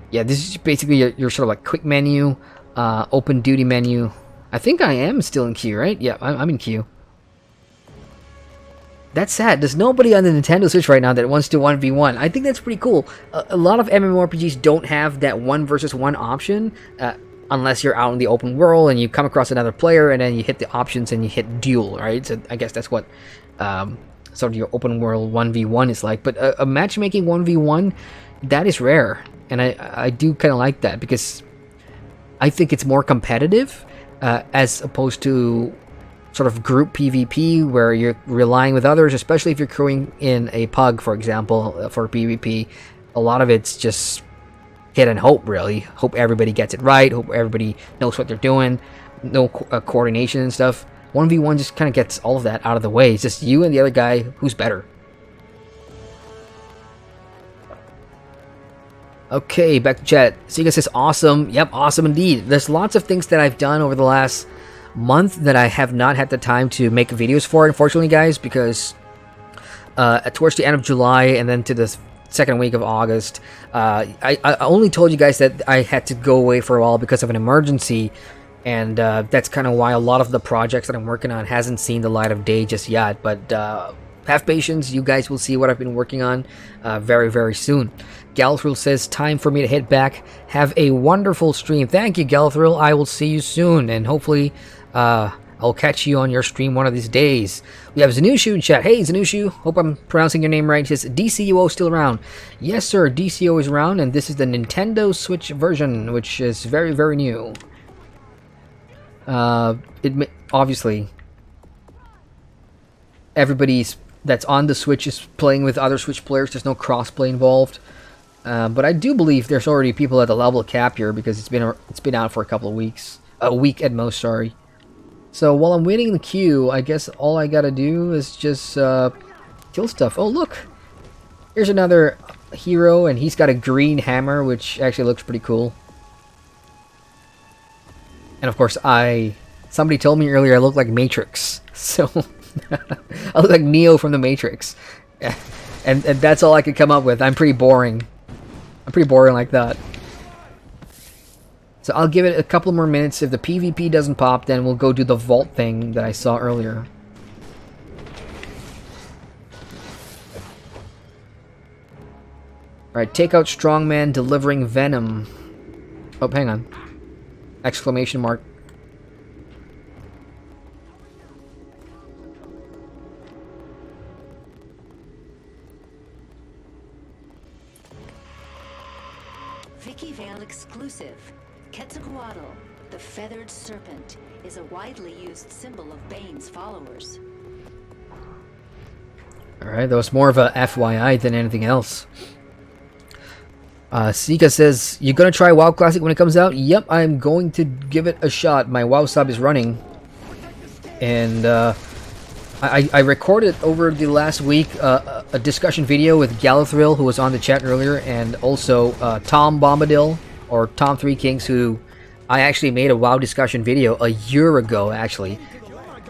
Yeah, this is basically your sort of like quick menu, open duty menu. I think I am still in queue, right? Yeah, I'm in queue. That's sad. There's nobody on the Nintendo Switch right now that wants to 1v1. I think that's pretty cool. A lot of MMORPGs don't have that 1 versus 1 option, unless you're out in the open world and you come across another player and then you hit the options and you hit duel, right? So I guess that's what sort of your open world 1v1 is like. But a matchmaking 1v1, that is rare. And I do kind of like that, because I think it's more competitive as opposed to sort of group PvP where you're relying with others, especially if you're crewing in a pug, for example, for PvP. A lot of it's just hit and hope, really. Hope everybody gets it right, hope everybody knows what they're doing, no coordination and stuff. 1v1 just kind of gets all of that out of the way. It's just you and the other guy who's better. Okay, back to chat. Sega says, awesome. Yep, awesome indeed. There's lots of things that I've done over the last month that I have not had the time to make videos for, unfortunately, guys, because towards the end of July and then to the second week of August, I only told you guys that I had to go away for a while because of an emergency, and that's kind of why a lot of the projects that I'm working on hasn't seen the light of day just yet, but have patience. You guys will see what I've been working on very, very soon. Galthril says, time for me to hit back. Have a wonderful stream. Thank you, Galthril. I will see you soon, and hopefully I'll catch you on your stream one of these days. We have Zanushu in chat. Hey, Zanushu. Hope I'm pronouncing your name right. He says, DCUO still around? Yes, sir. DCUO is around, and this is the Nintendo Switch version, which is very, very new. Obviously, everybody's that's on the Switch is playing with other Switch players. There's no crossplay involved. But I do believe there's already people at the level cap here, because it's been out for a couple of weeks. A week at most, sorry. So while I'm waiting in the queue, I guess all I gotta do is just kill stuff. Oh look! Here's another hero, and he's got a green hammer, which actually looks pretty cool. And of course, somebody told me earlier I look like Matrix. So I look like Neo from the Matrix. And that's all I could come up with. I'm pretty boring. I'm pretty boring like that. So I'll give it a couple more minutes. If the PvP doesn't pop, then we'll go do the vault thing that I saw earlier. Alright, take out strongman delivering venom. Oh, hang on. Exclamation mark. Villi Geow exclusive. 𝒂𝒍𝒍𝒆𝒊𝒍, the feathered serpent, is a widely used symbol of Bane's followers. Alright, that was more of a FYI than anything else. Sika says, you gonna try WoW Classic when it comes out? Yep, I'm going to give it a shot. My WoW sub is running. And I recorded over the last week a discussion video with Galathril, who was on the chat earlier, and also TomBombdahill, or Tom3Kings, who I actually made a WoW discussion video a year ago, actually,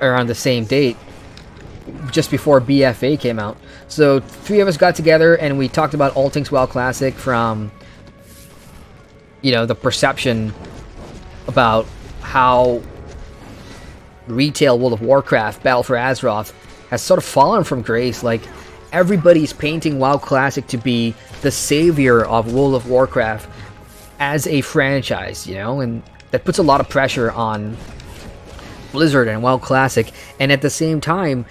around the same date, just before BFA came out. So three of us got together and we talked about all things WoW Classic, from, you know, the perception about how retail World of Warcraft, Battle for Azeroth, has sort of fallen from grace. Like, everybody's painting WoW Classic to be the savior of World of Warcraft as a franchise, you know, and that puts a lot of pressure on Blizzard and WoW Classic. And at the same time,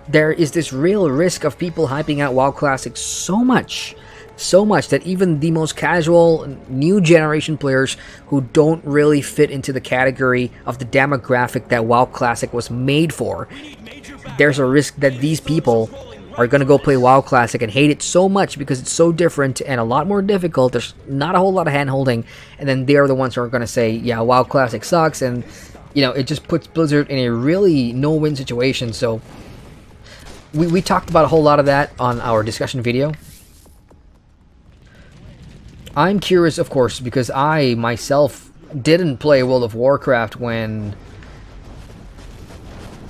there is this real risk of people hyping out WoW Classic so much that even the most casual new generation players who don't really fit into the category of the demographic that WoW Classic was made for, there's a risk that these people are going to go play WoW Classic and hate it so much because it's so different and a lot more difficult. There's not a whole lot of hand-holding, and then they're the ones who are going to say, yeah, WoW Classic sucks, and, you know, it just puts Blizzard in a really no-win situation. So we talked about a whole lot of that on our discussion video. I'm curious, of course, because I myself didn't play World of Warcraft when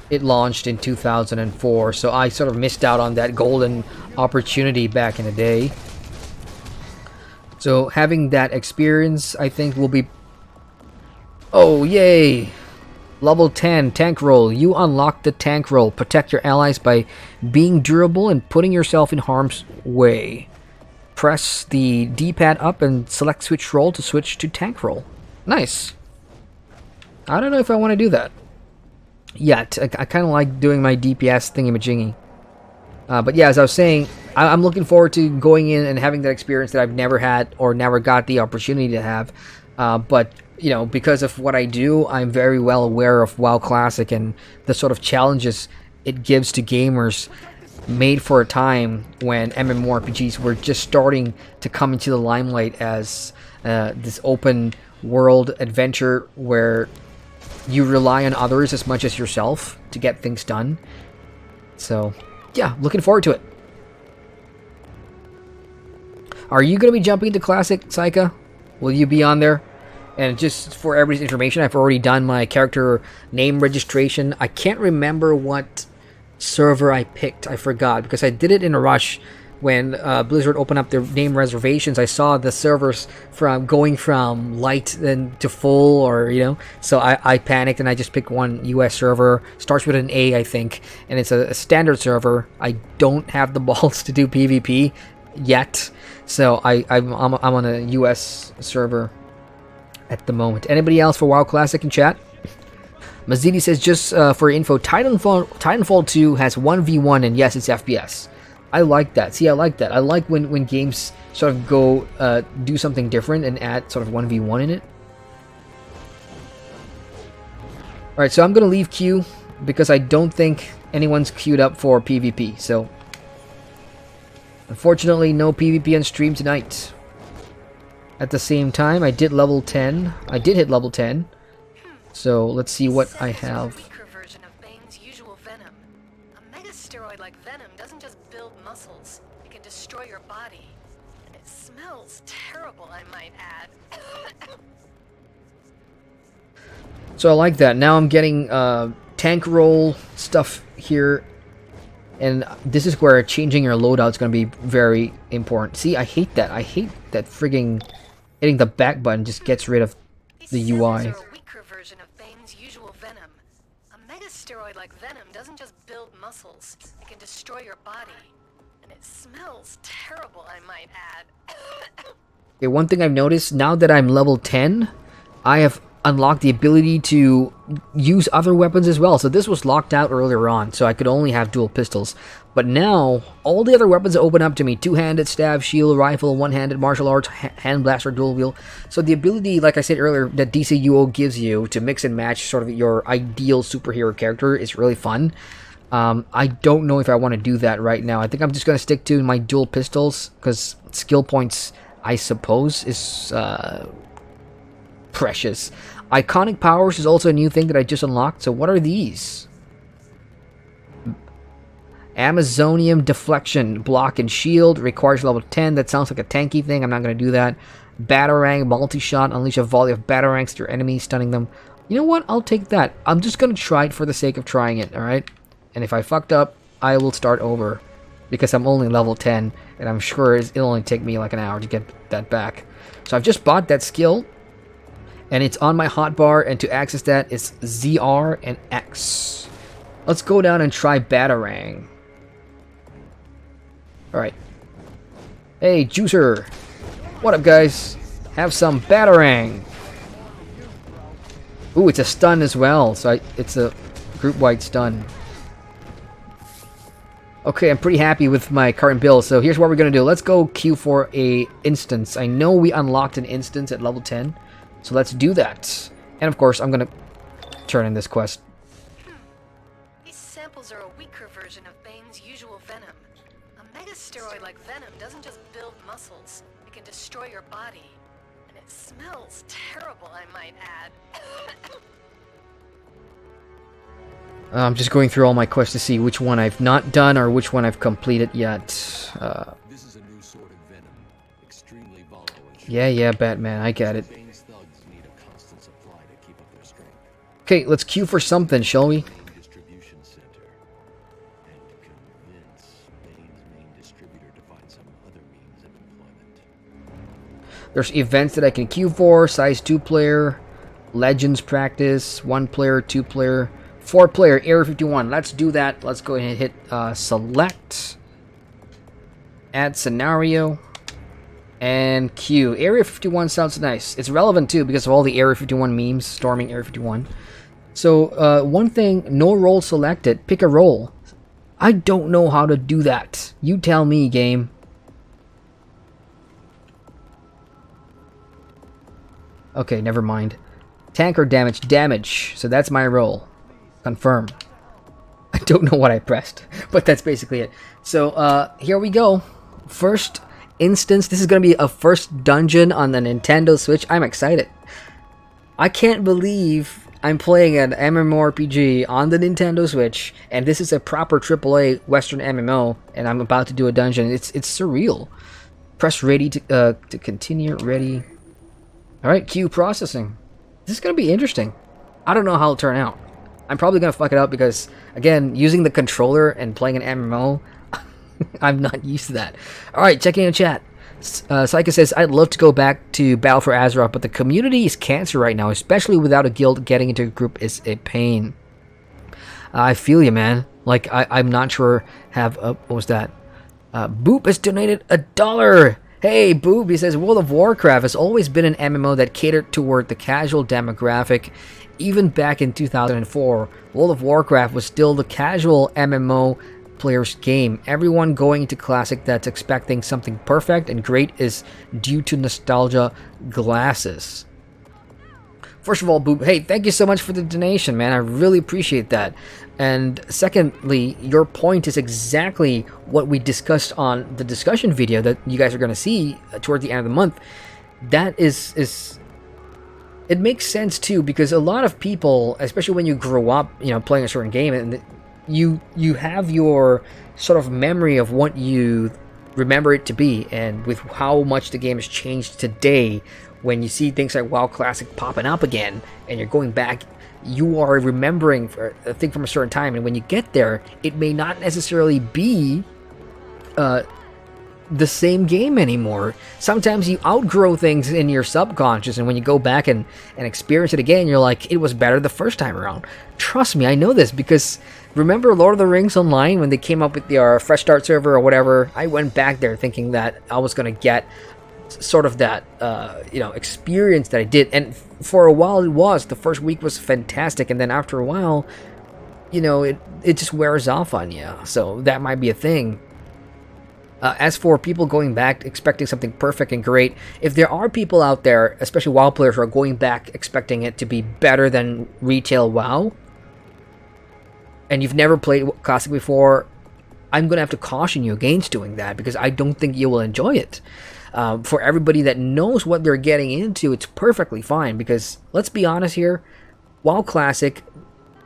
it launched in 2004, so I sort of missed out on that golden opportunity back in the day. So having that experience, I think, will be... Oh, yay! Level 10, tank roll. You unlock the tank roll. Protect your allies by being durable and putting yourself in harm's way. Press the D-pad up and select switch roll to switch to tank roll. Nice. I don't know if I want to do that yet. I kind of like doing my DPS thingy-majingy. But yeah, as I was saying, I'm looking forward to going in and having that experience that I've never had or never got the opportunity to have. But, you know, because of what I do, I'm very well aware of WoW Classic and the sort of challenges it gives to gamers made for a time when MMORPGs were just starting to come into the limelight as this open world adventure where you rely on others as much as yourself to get things done. So, yeah, looking forward to it. Are you going to be jumping to Classic, Saika? Will you be on there? And just for everybody's information, I've already done my character name registration. I can't remember what server I picked. I forgot, because I did it in a rush. When Blizzard opened up their name reservations, I saw the servers going from light then to full, or, you know, so I panicked and I just picked one US server. Starts with an A, I think, and it's a standard server. I don't have the balls to do PvP yet, so I'm on a US server at the moment. Anybody else for WoW Classic in chat? Mazidi says, just for info, Titanfall 2 has 1v1, and yes, it's FPS. I like that. See, I like that. I like when games sort of go do something different and add sort of 1v1 in it. Alright, so I'm going to leave queue because I don't think anyone's queued up for PvP. So, unfortunately, no PvP on stream tonight. At the same time, I did level 10. I did hit level 10. So, let's see what I have. it smells terrible, I might add. So I like that. Now I'm getting tank roll stuff here. And this is where changing your loadout is going to be very important. See, I hate that. I hate that frigging hitting the back button just gets rid of the These UI. samples are a weaker version of Bane's usual venom. A megasteroid like venom doesn't just build muscles, it can destroy your body. And it smells terrible, I might add. Okay, one thing I've noticed, now that I'm level 10, I have unlocked the ability to use other weapons as well. So this was locked out earlier on, so I could only have dual pistols. But now, all the other weapons open up to me. Two-handed, stab, shield, rifle, one-handed, martial arts, hand blaster, dual wield. So the ability, like I said earlier, that DCUO gives you to mix and match sort of your ideal superhero character is really fun. I don't know if I want to do that right now. I think I'm just going to stick to my dual pistols, because skill points, I suppose, is precious. Iconic powers is also a new thing that I just unlocked. So what are these? Amazonium deflection, block and shield, requires level 10. That sounds like a tanky thing. I'm not going to do that. Batarang, multi-shot, unleash a volley of batarangs to your enemies, stunning them. You know what? I'll take that. I'm just going to try it for the sake of trying it, alright? And if I fucked up, I will start over. Because I'm only level 10, and I'm sure it'll only take me like an hour to get that back. So I've just bought that skill, and it's on my hotbar, and to access that, it's ZR and X. Let's go down and try Batarang. Alright. Hey, Juicer! What up, guys? Have some Batarang! Ooh, it's a stun as well, so it's a group-wide stun. Okay, I'm pretty happy with my current build, so here's what we're gonna do. Let's go queue for a instance. I know we unlocked an instance at level 10, so let's do that. And of course, I'm gonna turn in this quest. These samples are a weaker version of Bane's usual venom. A megasteroid like venom doesn't just build muscles, it can destroy your body. And it smells terrible, I might add. I'm just going through all my quests to see which one I've not done or which one I've completed yet. This is a new sort of venom, extremely volatile. Yeah, Batman, I get it. Bane's thugs need a constant supply to keep up their strength. Okay, let's queue for something, shall we? Distribution center, and convince Bane's main distributor to find some other means of employment. There's events that I can queue for. Size 2-player, Legends practice, 1-player, 2-player, 4-player, Area 51. Let's do that. Let's go ahead and hit select, add scenario, and queue. Area 51 sounds nice. It's relevant too because of all the Area 51 memes storming Area 51. So one thing, no role selected. Pick a role. I don't know how to do that. You tell me, game. Okay, never mind. Tank or damage? Damage. So that's my role. Confirm. I don't know what I pressed, but that's basically it. So here we go. First instance. This is going to be a first dungeon on the Nintendo Switch. I'm excited. I can't believe I'm playing an MMORPG on the Nintendo Switch, and this is a proper AAA Western MMO, and I'm about to do a dungeon. It's surreal. Press ready to continue. Ready. All right, queue processing. This is going to be interesting. I don't know how it'll turn out. I'm probably going to fuck it up because, again, using the controller and playing an MMO, I'm not used to that. Alright, checking in chat. Psycho says, I'd love to go back to Battle for Azeroth, but the community is cancer right now, especially without a guild. Getting into a group is a pain. I feel you, man. Like, I'm not sure what was that? Boop has donated $1. Hey, Boop, he says, World of Warcraft has always been an MMO that catered toward the casual demographic. Even back in 2004, World of Warcraft was still the casual MMO player's game. Everyone going into Classic that's expecting something perfect and great is due to nostalgia glasses. First of all, Boop, hey, thank you so much for the donation, man. I really appreciate that. And secondly, your point is exactly what we discussed on the discussion video that you guys are going to see toward the end of the month. That is it makes sense too, because a lot of people, especially when you grow up, playing a certain game, and you have your sort of memory of what you remember it to be. And with how much the game has changed today, when you see things like WoW Classic popping up again and you're going back, you are remembering for a thing from a certain time, and when you get there, it may not necessarily be the same game anymore. Sometimes you outgrow things in your subconscious, and when you go back and experience it again, you're like, it was better the first time around. Trust me, I know this, because remember Lord of the Rings Online when they came up with the Fresh Start server or whatever? I went back there thinking that I was going to get sort of that experience that I did, and for a while it was. The first week was fantastic, and then after a while, it just wears off on you. So that might be a thing. As for people going back expecting something perfect and great, if there are people out there, especially WoW players, who are going back expecting it to be better than retail WoW, and you've never played Classic before, I'm going to have to caution you against doing that, because I don't think you will enjoy it. For everybody that knows what they're getting into, it's perfectly fine, because let's be honest here, WoW Classic,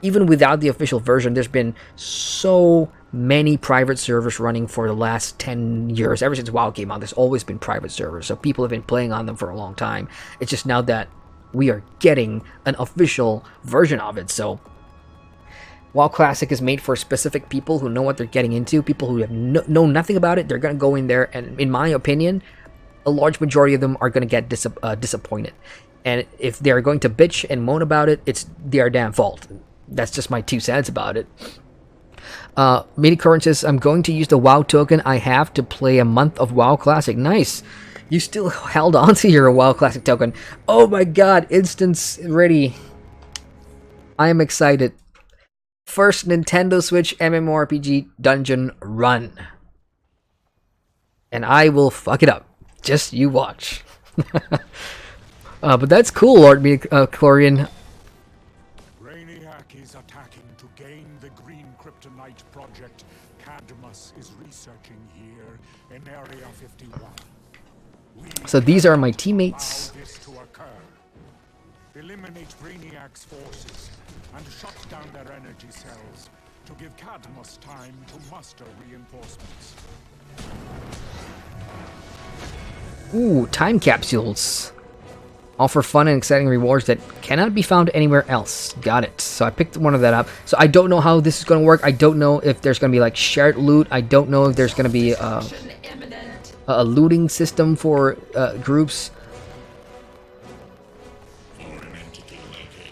even without the official version, there's been so many private servers running for the last 10 years. Ever since WoW came out, there's always been private servers, so people have been playing on them for a long time. It's just now that we are getting an official version of it. So WoW Classic is made for specific people who know what they're getting into, people who have know nothing about it. They're going to go in there, and in my opinion, a large majority of them are going to get disappointed. And if they're going to bitch and moan about it, it's their damn fault. That's just my 2 cents about it. Midi-Current says, I'm going to use the WoW token I have to play a month of WoW Classic. Nice. You still held on to your WoW Classic token. Oh my god, instance ready. I am excited. First Nintendo Switch MMORPG dungeon run. And I will fuck it up. Just you watch. But that's cool, Lord Chlorian. Brainiac is attacking to gain the Green Kryptonite project. Cadmus is researching here in Area 51. So these are my teammates. Allow this to occur. Eliminate Brainiac's forces and shut down their energy cells to give Cadmus time to muster reinforcements. Ooh, time capsules. Offer fun and exciting rewards that cannot be found anywhere else. Got it. So I picked one of that up. So I don't know how this is going to work. I don't know if there's going to be like shared loot. I don't know if there's going to be a looting system for groups. Foreign entity located.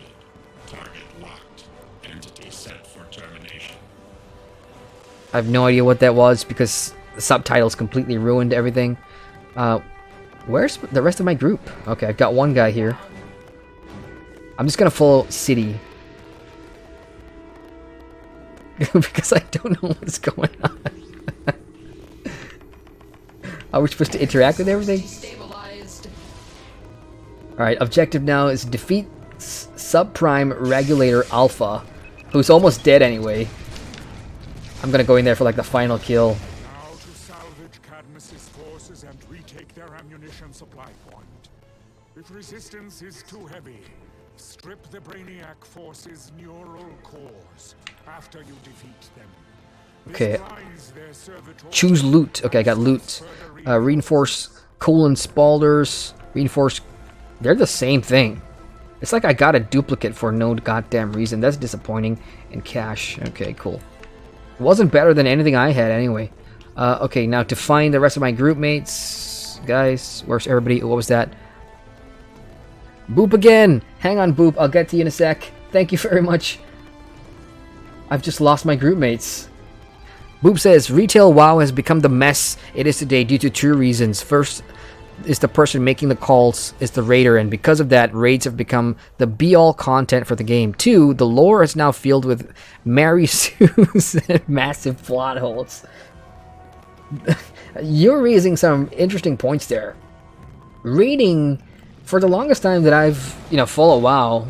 Target locked. Entity set for termination. I have no idea what that was because the subtitles completely ruined everything. Where's the rest of my group? Okay, I've got one guy here. I'm just gonna follow City. Because I don't know what's going on. Are we supposed to interact with everything? Alright, objective now is defeat Subprime Regulator Alpha, who's almost dead anyway. I'm gonna go in there for like the final kill. Now to salvage Cadmus's forces and retake their ammunition supply point. If resistance is too heavy, strip the Brainiac forces' neural cores after you defeat them. Okay. Choose loot. Okay, I got loot. Reinforce colon spalders. Reinforce. They're the same thing. It's like I got a duplicate for no goddamn reason. That's disappointing. And cash. Okay, cool. It wasn't better than anything I had anyway. Okay, now to find the rest of my group mates. Guys, where's everybody? What was that? Boop again! Hang on, Boop. I'll get to you in a sec. Thank you very much. I've just lost my group mates. Boop says, retail WoW has become the mess it is today due to 2 reasons. First is the person making the calls is the raider, and because of that, raids have become the be-all content for the game. 2, the lore is now filled with Mary Sue's and massive plot holes. You're raising some interesting points there. Raiding, for the longest time that I've, followed WoW,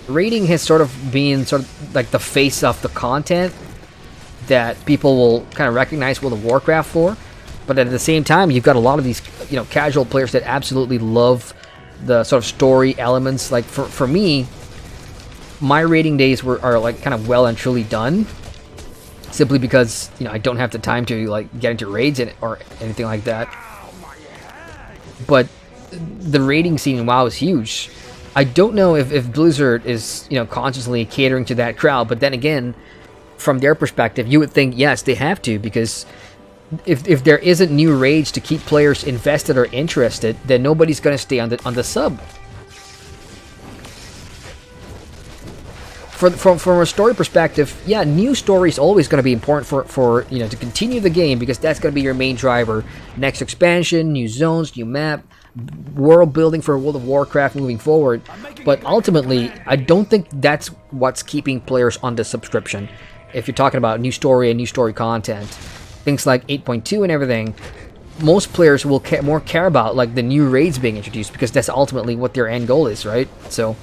raiding has sort of been sort of like the face of the content that people will kind of recognize World of Warcraft for. But at the same time, you've got a lot of these, casual players that absolutely love the sort of story elements. Like for me, my raiding days are like kind of well and truly done. simply because, you know, I don't have the time to like get into raids or anything like that. But the raiding scene in WoW is huge. I don't know if Blizzard is, you know, consciously catering to that crowd, but then again, from their perspective, you would think yes, they have to, because if there isn't new raids to keep players invested or interested, then nobody's gonna stay on the sub. From a story perspective, yeah, new story is always going to be important for you know, to continue the game, because that's going to be your main driver. Next expansion, new zones, new map, world building for World of Warcraft moving forward. But ultimately, I don't think that's what's keeping players on the subscription. If you're talking about new story and new story content, things like 8.2 and everything, most players will more care about like the new raids being introduced, because that's ultimately what their end goal is, right? So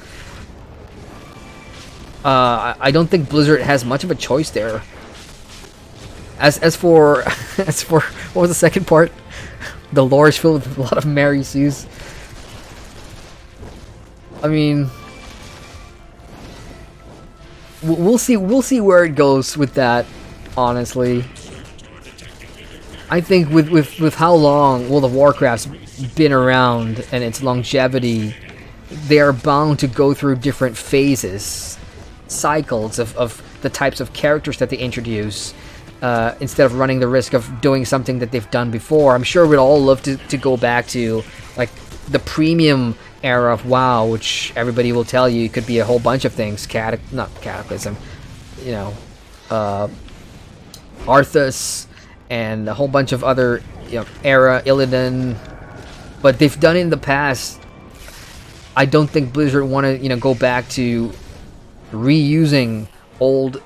I don't think Blizzard has much of a choice there. As for what was the second part? The lore is filled with a lot of Mary Sues. I mean, we'll see where it goes with that. Honestly, I think with how long World of Warcraft's been around and its longevity, they are bound to go through different phases, cycles of the types of characters that they introduce, instead of running the risk of doing something that they've done before. I'm sure we'd all love to go back to like the premium era of WoW, which everybody will tell you could be a whole bunch of things. Not Cataclysm, you know, Arthas, and a whole bunch of other, you know, era, Illidan. But they've done it in the past. I don't think Blizzard want to, you know, go back to reusing old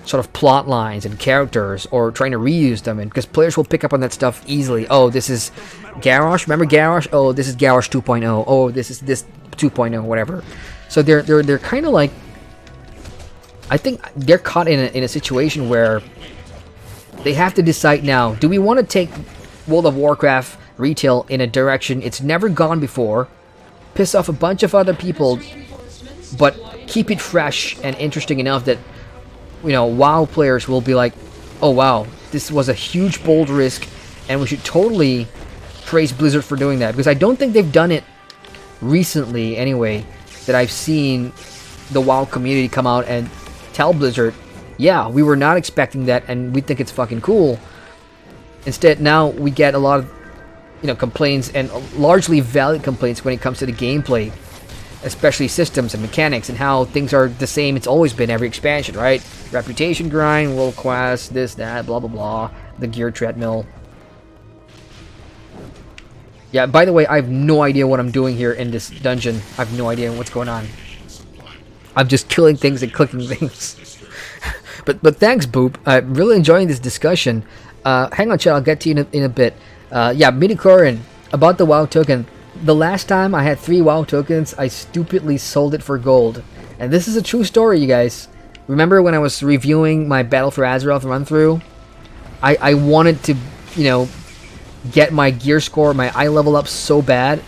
sort of plot lines and characters, or trying to reuse them, and because players will pick up on that stuff easily. Oh, this is Garrosh. Remember Garrosh? Oh, this is Garrosh 2.0. Oh, this is this 2.0, whatever. So they're kind of like, I think they're caught in a situation where they have to decide now: do we want to take World of Warcraft retail in a direction it's never gone before, piss off a bunch of other people, but keep it fresh and interesting enough that, you know, WoW players will be like, oh wow, this was a huge bold risk, and we should totally praise Blizzard for doing that? Because I don't think they've done it recently anyway, that I've seen the WoW community come out and tell Blizzard, yeah, we were not expecting that and we think it's fucking cool. Instead, now we get a lot of, you know, complaints, and largely valid complaints when it comes to the gameplay, especially systems and mechanics, and how things are the same it's always been every expansion, right? Reputation grind, world quest, this, that, blah, blah, blah, the gear treadmill. Yeah, by the way, I have no idea what I'm doing here in this dungeon. I have no idea what's going on. I'm just killing things and clicking things. but thanks, Boop. I'm really enjoying this discussion. Hang on, chat, I'll get to you in a bit. Yeah, Midichlorian, about the WoW token. The last time I had 3 WoW tokens, I stupidly sold it for gold. And this is a true story, you guys. Remember when I was reviewing my Battle for Azeroth run-through? I wanted to, you know, get my gear score, my eye level up so bad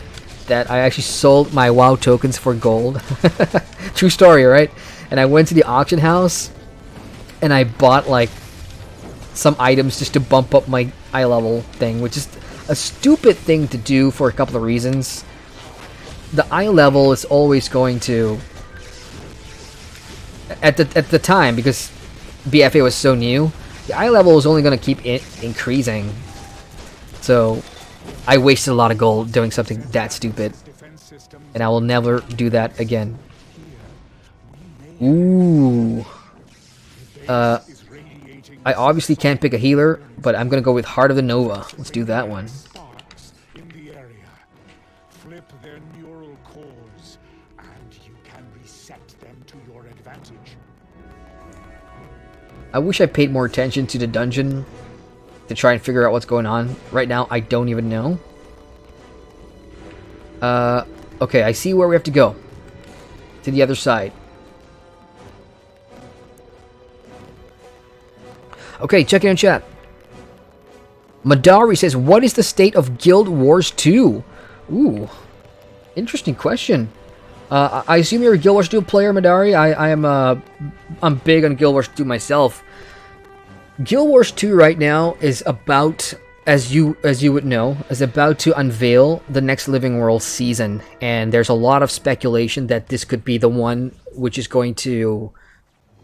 that I actually sold my WoW tokens for gold. True story, right? And I went to the auction house and I bought like some items just to bump up my eye level thing, which is a stupid thing to do for a couple of reasons. The eye level is always going to, at the time, because BFA was so new, the eye level was only going to keep increasing. So I wasted a lot of gold doing something that stupid, and I will never do that again. Ooh. I obviously can't pick a healer, but I'm gonna go with Heart of the Nova. Let's do that one. In the area, flip their neural cores, and you can reset them to your advantage. I wish I paid more attention to the dungeon to try and figure out what's going on. Right now, I don't even know. Okay, I see where we have to go. To the other side. Okay, check in chat. Madari says, what is the state of Guild Wars 2? Ooh, interesting question. I assume you're a Guild Wars 2 player, Madari. I'm big on Guild Wars 2 myself. Guild Wars 2 right now is about, as you would know, is about to unveil the next Living World season, and there's a lot of speculation that this could be the one which is going to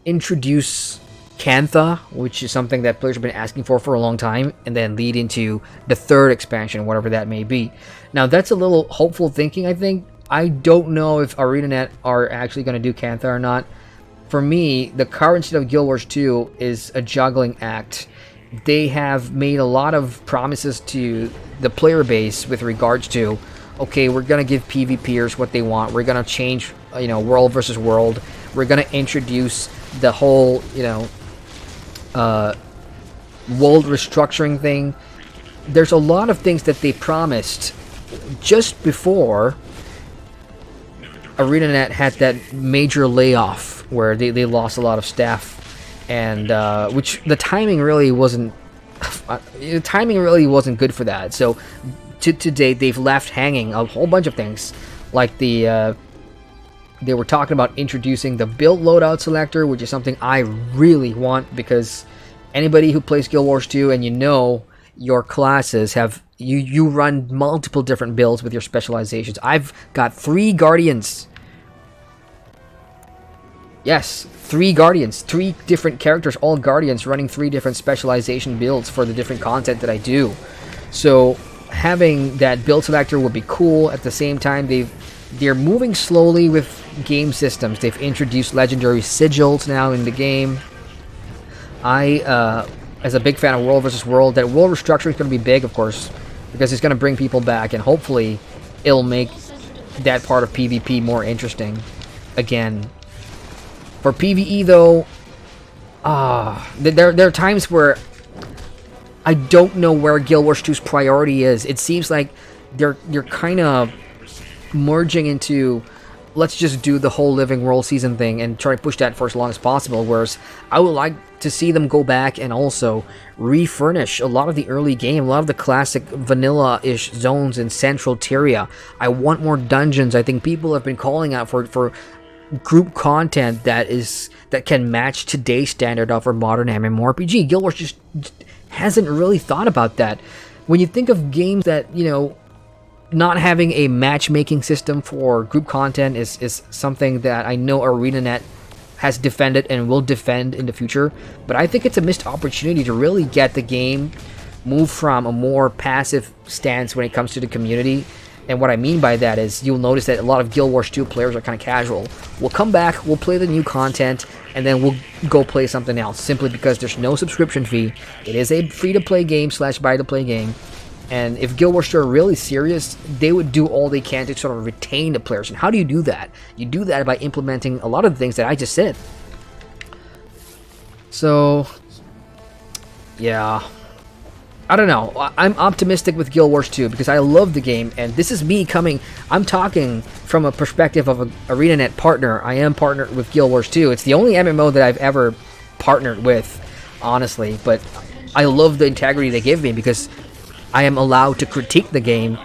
introduce Cantha, which is something that players have been asking for a long time, and then lead into the third expansion, whatever that may be. Now, that's a little hopeful thinking, I think. I don't know if ArenaNet are actually going to do Cantha or not. For me, the current state of Guild Wars 2 is a juggling act. They have made a lot of promises to the player base with regards to, okay, we're going to give PvPers what they want. We're going to change, world versus world. We're going to introduce the whole, world restructuring thing. There's a lot of things that they promised just before ArenaNet had that major layoff where they lost a lot of staff, and which the timing really wasn't good for that. So to date, they've left hanging a whole bunch of things, like they were talking about introducing the build loadout selector, which is something I really want, because anybody who plays Guild Wars 2 and your classes have you run multiple different builds with your specializations. I've got 3 Guardians. Yes, 3 Guardians. 3 different characters, all Guardians, running 3 different specialization builds for the different content that I do. So having that build selector would be cool. At the same time, they're moving slowly with game systems. They've introduced legendary sigils now in the game. As a big fan of World vs. World, that world restructuring is going to be big, of course, because it's going to bring people back, and hopefully it'll make that part of PvP more interesting again. For PvE, though, there are times where I don't know where Guild Wars 2's priority is. It seems like you're kind of merging into, let's just do the whole Living World season thing and try to push that for as long as possible, whereas I would like to see them go back and also refurnish a lot of the early game, a lot of the classic vanilla-ish zones in Central Tyria. I want more dungeons. I think people have been calling out for group content that can match today's standard of a modern MMORPG. Guild Wars just hasn't really thought about that. When you think of games that, not having a matchmaking system for group content is something that I know ArenaNet has defended and will defend in the future, but I think it's a missed opportunity to really get the game move from a more passive stance when it comes to the community. And what I mean by that is, you'll notice that a lot of Guild Wars 2 players are kind of casual. We'll come back, we'll play the new content, and then we'll go play something else, simply because there's no subscription fee. It is a free-to-play game / buy-to-play game. And if Guild Wars 2 are really serious, they would do all they can to sort of retain the players. And how do you do that? You do that by implementing a lot of the things that I just said. So, yeah. I don't know. I'm optimistic with Guild Wars 2 because I love the game, and this is me coming. I'm talking from a perspective of an ArenaNet partner. I am partnered with Guild Wars 2. It's the only MMO that I've ever partnered with, honestly. But I love the integrity they give me because I am allowed to critique the game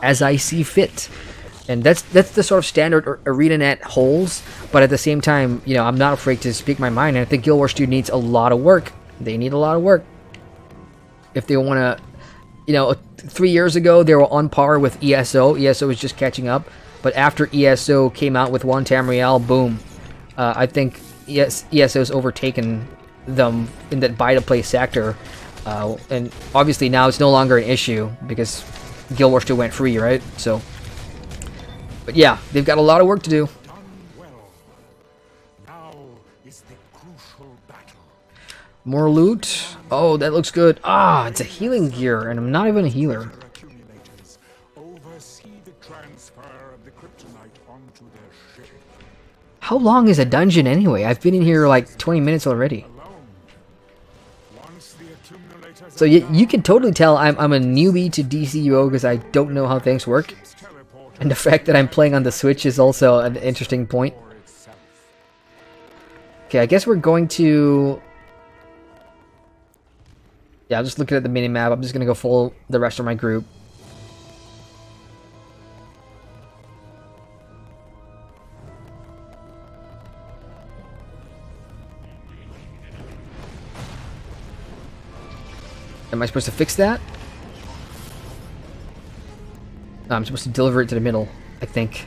as I see fit. And that's the sort of standard ArenaNet holds. But at the same time, I'm not afraid to speak my mind. And I think Guild Wars 2 needs a lot of work. They need a lot of work. If they want to, 3 years ago, they were on par with ESO. ESO was just catching up. But after ESO came out with One Tamriel, boom. I think ESO's overtaken them in that buy-to-play sector. And obviously now it's no longer an issue because Guild Wars 2 went free, right? So, but yeah, they've got a lot of work to do. More loot. Oh, that looks good. Ah, it's a healing gear, and I'm not even a healer. How long is a dungeon anyway? I've been in here like 20 minutes already. So you can totally tell I'm a newbie to DCUO because I don't know how things work. And the fact that I'm playing on the Switch is also an interesting point. Okay, I guess we're going to... Yeah, I'm just looking at the minimap. I'm just going to go full the rest of my group. Am I supposed to fix that? No, I'm supposed to deliver it to the middle, I think.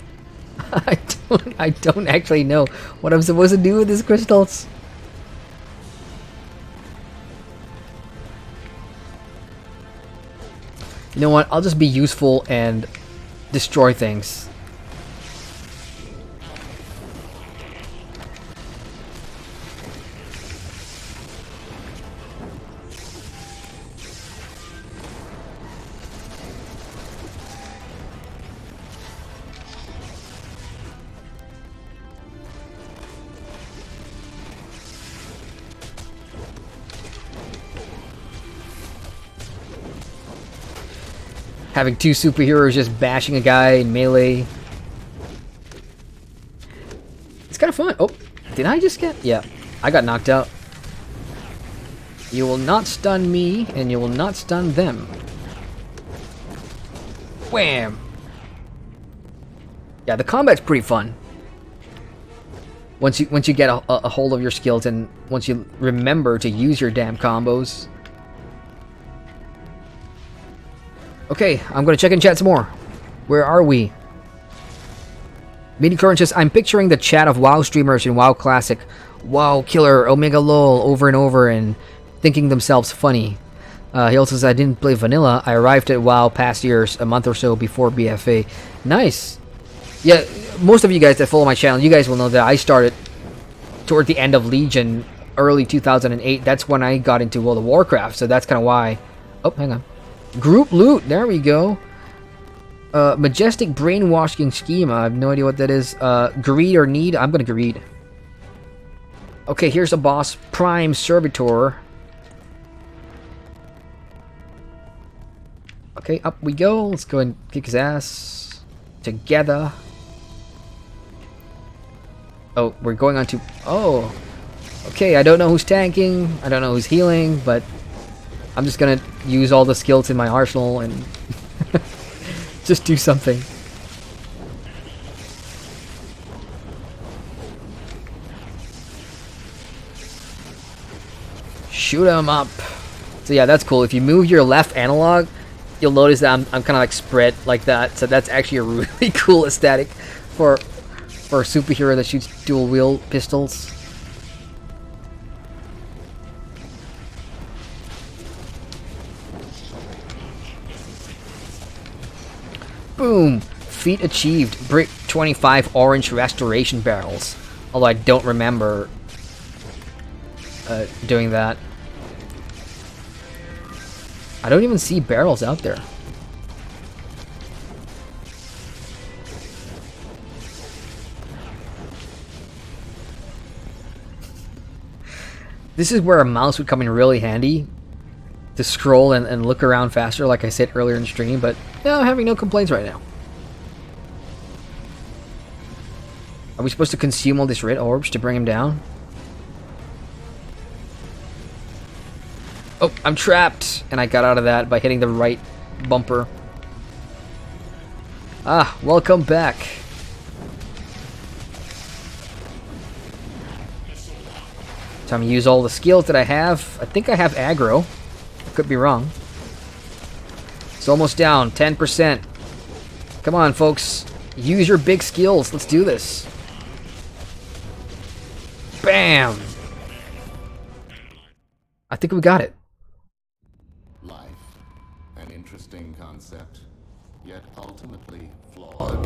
I don't actually know what I'm supposed to do with these crystals. You know what? I'll just be useful and destroy things. Having two superheroes just bashing a guy in melee. It's kind of fun. Oh, did I just get... Yeah, I got knocked out. You will not stun me, and you will not stun them. Wham! Yeah, the combat's pretty fun. Once you get a hold of your skills, and once you remember to use your damn combos. Okay, I'm gonna check in chat some more. Where are we? Meeting Current says, I'm picturing the chat of WoW streamers in WoW Classic. WoW Killer, Omega LOL, over and over, and thinking themselves funny. He also says, I didn't play vanilla. I arrived at WoW past years, a month or so before BFA. Nice. Yeah, most of you guys that follow my channel, you guys will know that I started toward the end of Legion, early 2008. That's when I got into World of Warcraft, so that's kind of why. Oh, hang on. Group loot, there we go. Majestic brainwashing schema, I have no idea what that is. Greed or need, I'm gonna greed. Okay, here's a boss, Prime Servitor. Okay, up we go, let's go and kick his ass. Together. Oh, we're going on to... Oh! Okay, I don't know who's tanking, I don't know who's healing, but... I'm just gonna use all the skills in my arsenal and just do something. Shoot him up. So yeah, that's cool. If you move your left analog, you'll notice that I'm kind of like spread like that. So that's actually a really cool aesthetic for a superhero that shoots dual wield pistols. Boom! Feat achieved. Brick 25 orange restoration barrels. Although I don't remember doing that. I don't even see barrels out there. This is where a mouse would come in really handy to scroll and look around faster, like I said earlier in the stream, but yeah, I'm having no complaints right now. Are we supposed to consume all these red orbs to bring him down? Oh, I'm trapped! And I got out of that by hitting the right bumper. Ah, welcome back. Time to use all the skills that I have. I think I have aggro. Could be wrong. It's almost down. 10%. Come on, folks. Use your big skills. Let's do this. Bam! I think we got it. Life. An interesting concept, yet ultimately flawed.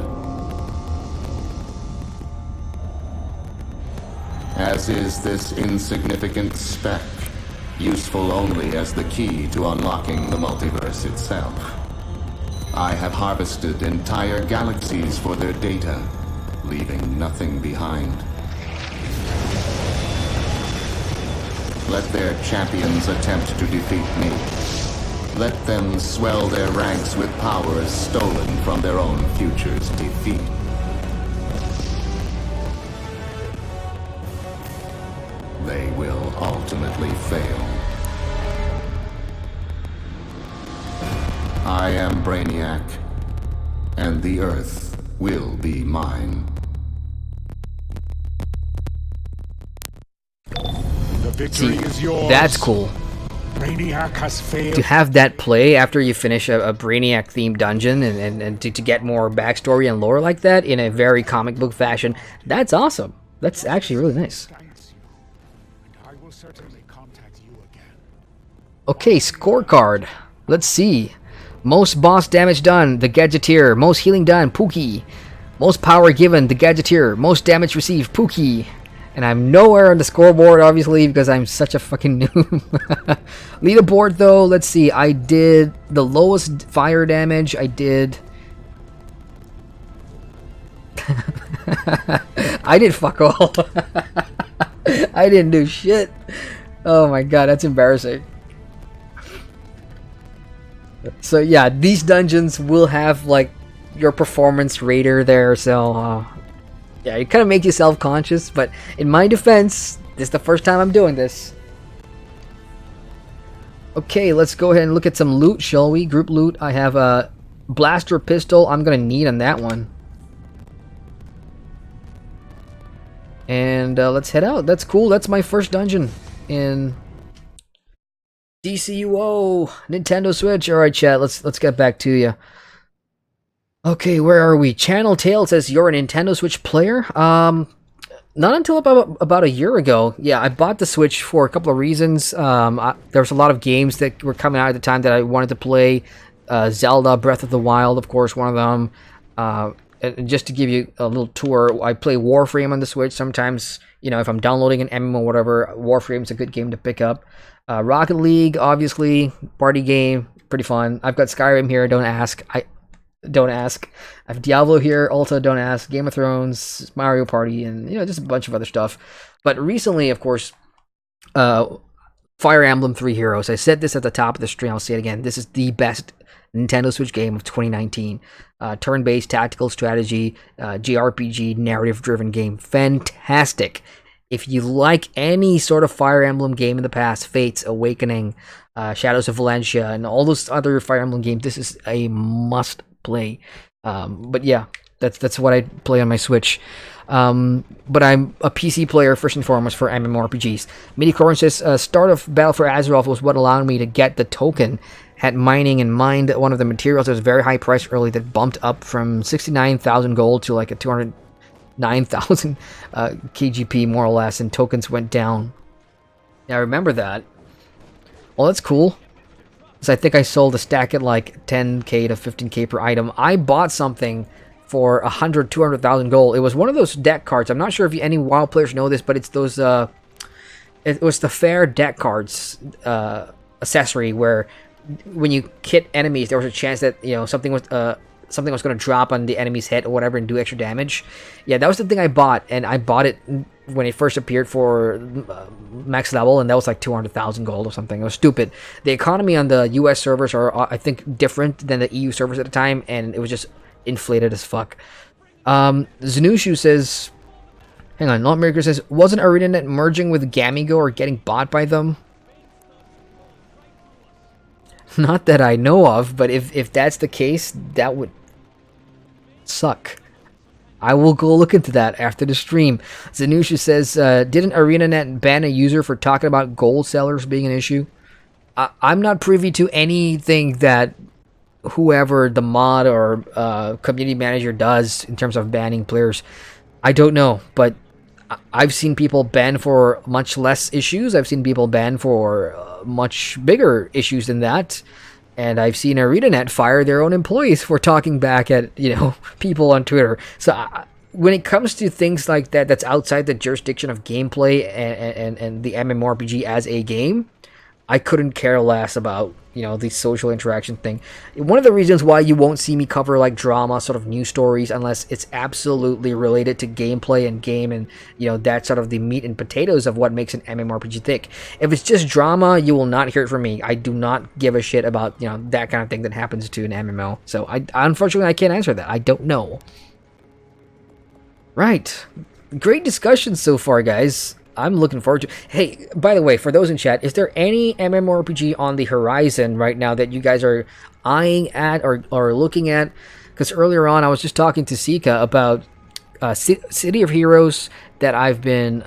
As is this insignificant speck. Useful only as the key to unlocking the multiverse itself. I have harvested entire galaxies for their data, leaving nothing behind. Let their champions attempt to defeat me. Let them swell their ranks with powers stolen from their own future's defeat. They will ultimately fail. I am Brainiac, and the Earth will be mine. The victory is yours. That's cool. Brainiac has failed. To have that play after you finish a Brainiac-themed dungeon and to get more backstory and lore like that in a very comic book fashion, that's awesome. That's actually really nice. Okay, scorecard. Let's see. Most boss damage done, the Gadgeteer. Most healing done, Pookie. Most power given, the Gadgeteer. Most damage received, Pookie. And I'm nowhere on the scoreboard, obviously, because I'm such a fucking noob. Leaderboard, though, let's see. I did the lowest fire damage. I did... I did fuck all. I didn't do shit. Oh my god, that's embarrassing. So yeah, these dungeons will have, like, your performance rater there, so... yeah, it kind of makes you self-conscious, but in my defense, this is the first time I'm doing this. Okay, let's go ahead and look at some loot, shall we? Group loot. I have a blaster pistol. I'm going to need on that one. And let's head out. That's cool. That's my first dungeon in DCUO, Nintendo Switch. Alright, chat, let's get back to you. Okay, where are we? Channel Tail says you're a Nintendo Switch player. Not until about a year ago. Yeah, I bought the Switch for a couple of reasons. There was a lot of games that were coming out at the time that I wanted to play. Zelda Breath of the Wild, of course, one of them. And just to give you a little tour, I play Warframe on the Switch. Sometimes, you know, if I'm downloading an MMO or whatever, Warframe's a good game to pick up. Rocket League, obviously, party game, pretty fun. I've got Skyrim here, don't ask. Don't ask. I have Diablo here, Ulta, don't ask. Game of Thrones, Mario Party, and, you know, just a bunch of other stuff. But recently, of course, Fire Emblem 3 Heroes. I said this at the top of the stream, I'll say it again. This is the best Nintendo Switch game of 2019. Turn-based tactical strategy, JRPG, narrative-driven game. Fantastic. If you like any sort of Fire Emblem game in the past, Fates, Awakening, Shadows of Valencia, and all those other Fire Emblem games, this is a must play. But yeah, that's what I play on my Switch. But I'm a PC player first and foremost for MMORPGs. Midi-Corin says, start of Battle for Azeroth was what allowed me to get the token. Had mining and mined one of the materials that was very high price early that bumped up from 69,000 gold to like a 209,000 KGP more or less, and tokens went down. Yeah, I remember that. Well, that's cool. So I think I sold a stack at like 10k to 15k per item. I bought something for 100, 200,000 gold. It was one of those deck cards. I'm not sure if any WoW players know this, but it's those, it was the fair deck cards accessory where when you hit enemies, there was a chance that, you know, something was going to drop on the enemy's head or whatever and do extra damage. Yeah, that was the thing I bought, and I bought it when it first appeared for max level, and that was like 200,000 gold or something. It was stupid. The economy on the US servers are, I think, different than the EU servers at the time, and it was just inflated as fuck. Zanushu says, hang on, Nightmaker says, wasn't ArenaNet merging with Gamigo or getting bought by them? Not that I know of, but if that's the case, that would suck. I will go look into that after the stream. Zanusha says, didn't ArenaNet ban a user for talking about gold sellers being an issue? I'm not privy to anything that whoever the mod or community manager does in terms of banning players. I don't know, but I've seen people banned for much less issues. I've seen people banned for much bigger issues than that. And I've seen ArenaNet fire their own employees for talking back at, you know, people on Twitter. So when it comes to things like that, that's outside the jurisdiction of gameplay and the MMORPG as a game, I couldn't care less about, you know, the social interaction thing. One of the reasons why you won't see me cover like drama sort of news stories unless it's absolutely related to gameplay and game and, you know, that's sort of the meat and potatoes of what makes an MMORPG thick. If it's just drama, you will not hear it from me. I do not give a shit about, you know, that kind of thing that happens to an MMO. So unfortunately I can't answer that. I don't know. Right. Great discussion so far, guys. I'm looking forward to. Hey, by the way, for those in chat, is there any MMORPG on the horizon right now that you guys are eyeing at or looking at? Because earlier on, I was just talking to Sika about City of Heroes that I've been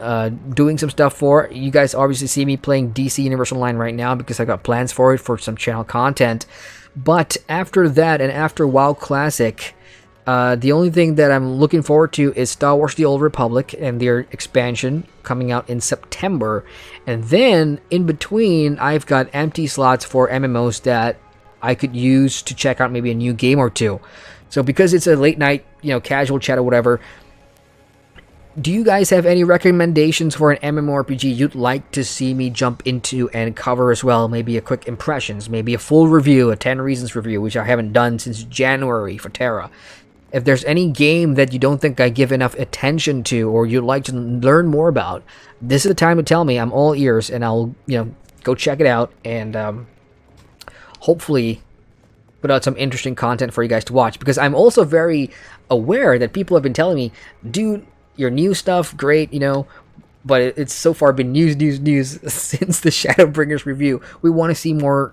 doing some stuff for. You guys obviously see me playing DC Universal Online right now because I got plans for it for some channel content. But after that and after WoW Classic, the only thing that I'm looking forward to is Star Wars The Old Republic and their expansion coming out in September. And then in between, I've got empty slots for MMOs that I could use to check out maybe a new game or two. So because it's a late night, casual chat or whatever, do you guys have any recommendations for an MMORPG you'd like to see me jump into and cover as well? Maybe a quick impressions, maybe a full review, a 10 Reasons review, which I haven't done since January for Terra. If there's any game that you don't think I give enough attention to or you'd like to learn more about, this is the time to tell me. I'm all ears, and I'll, go check it out and hopefully put out some interesting content for you guys to watch. Because I'm also very aware that people have been telling me, dude, your new stuff, great, but it's so far been news since the Shadowbringers review. We want to see more,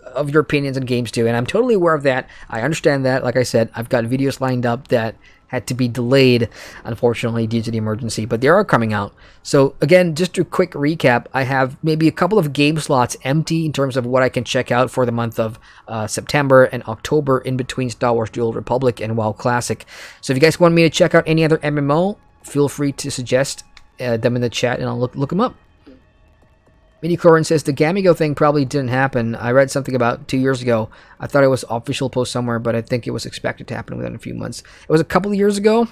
of your opinions on games too, and I'm totally aware of that. I understand that. Like I said, I've got videos lined up that had to be delayed, unfortunately, due to the emergency, but they are coming out. So again, just a quick recap, I have maybe a couple of game slots empty in terms of what I can check out for the month of September and October in between Star Wars The Old Republic and WoW Classic. So if you guys want me to check out any other MMO, feel free to suggest them in the chat and I'll look them up. Minicorin says the Gamigo thing probably didn't happen. I read something about 2 years ago. I thought it was official post somewhere, but I think it was expected to happen within a few months. It was a couple of years ago.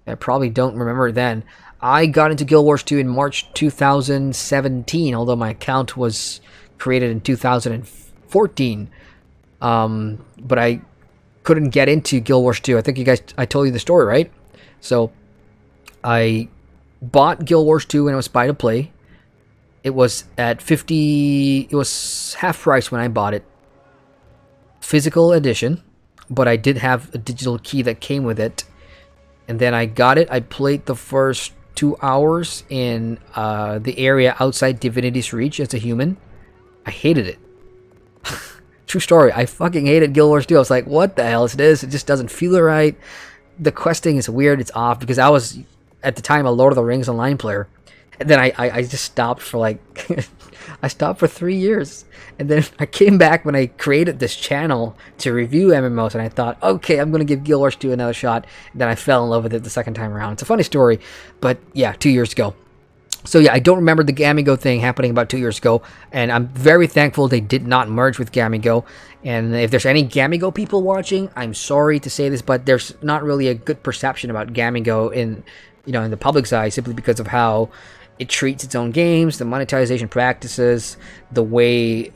I probably don't remember then. I got into Guild Wars 2 in March 2017, although my account was created in 2014. But I couldn't get into Guild Wars 2. I think I told you the story, right? So I bought Guild Wars 2 when it was buy to play. It was at 50, it was half price when I bought it. Physical edition, but I did have a digital key that came with it. And then I got it. I played the first 2 hours in the area outside Divinity's Reach as a human. I hated it. True story. I fucking hated Guild Wars 2. I was like, what the hell is this? It just doesn't feel right. The questing is weird. It's off because I was, at the time, a Lord of the Rings online player. And then I just stopped for I stopped for 3 years. And then I came back when I created this channel to review MMOs. And I thought, okay, I'm going to give Guild Wars 2 another shot. And then I fell in love with it the second time around. It's a funny story. But yeah, 2 years ago. So yeah, I don't remember the Gamigo thing happening about 2 years ago. And I'm very thankful they did not merge with Gamigo. And if there's any Gamigo people watching, I'm sorry to say this, but there's not really a good perception about Gamigo in the public's eye, simply because of how it treats its own games, the monetization practices, the way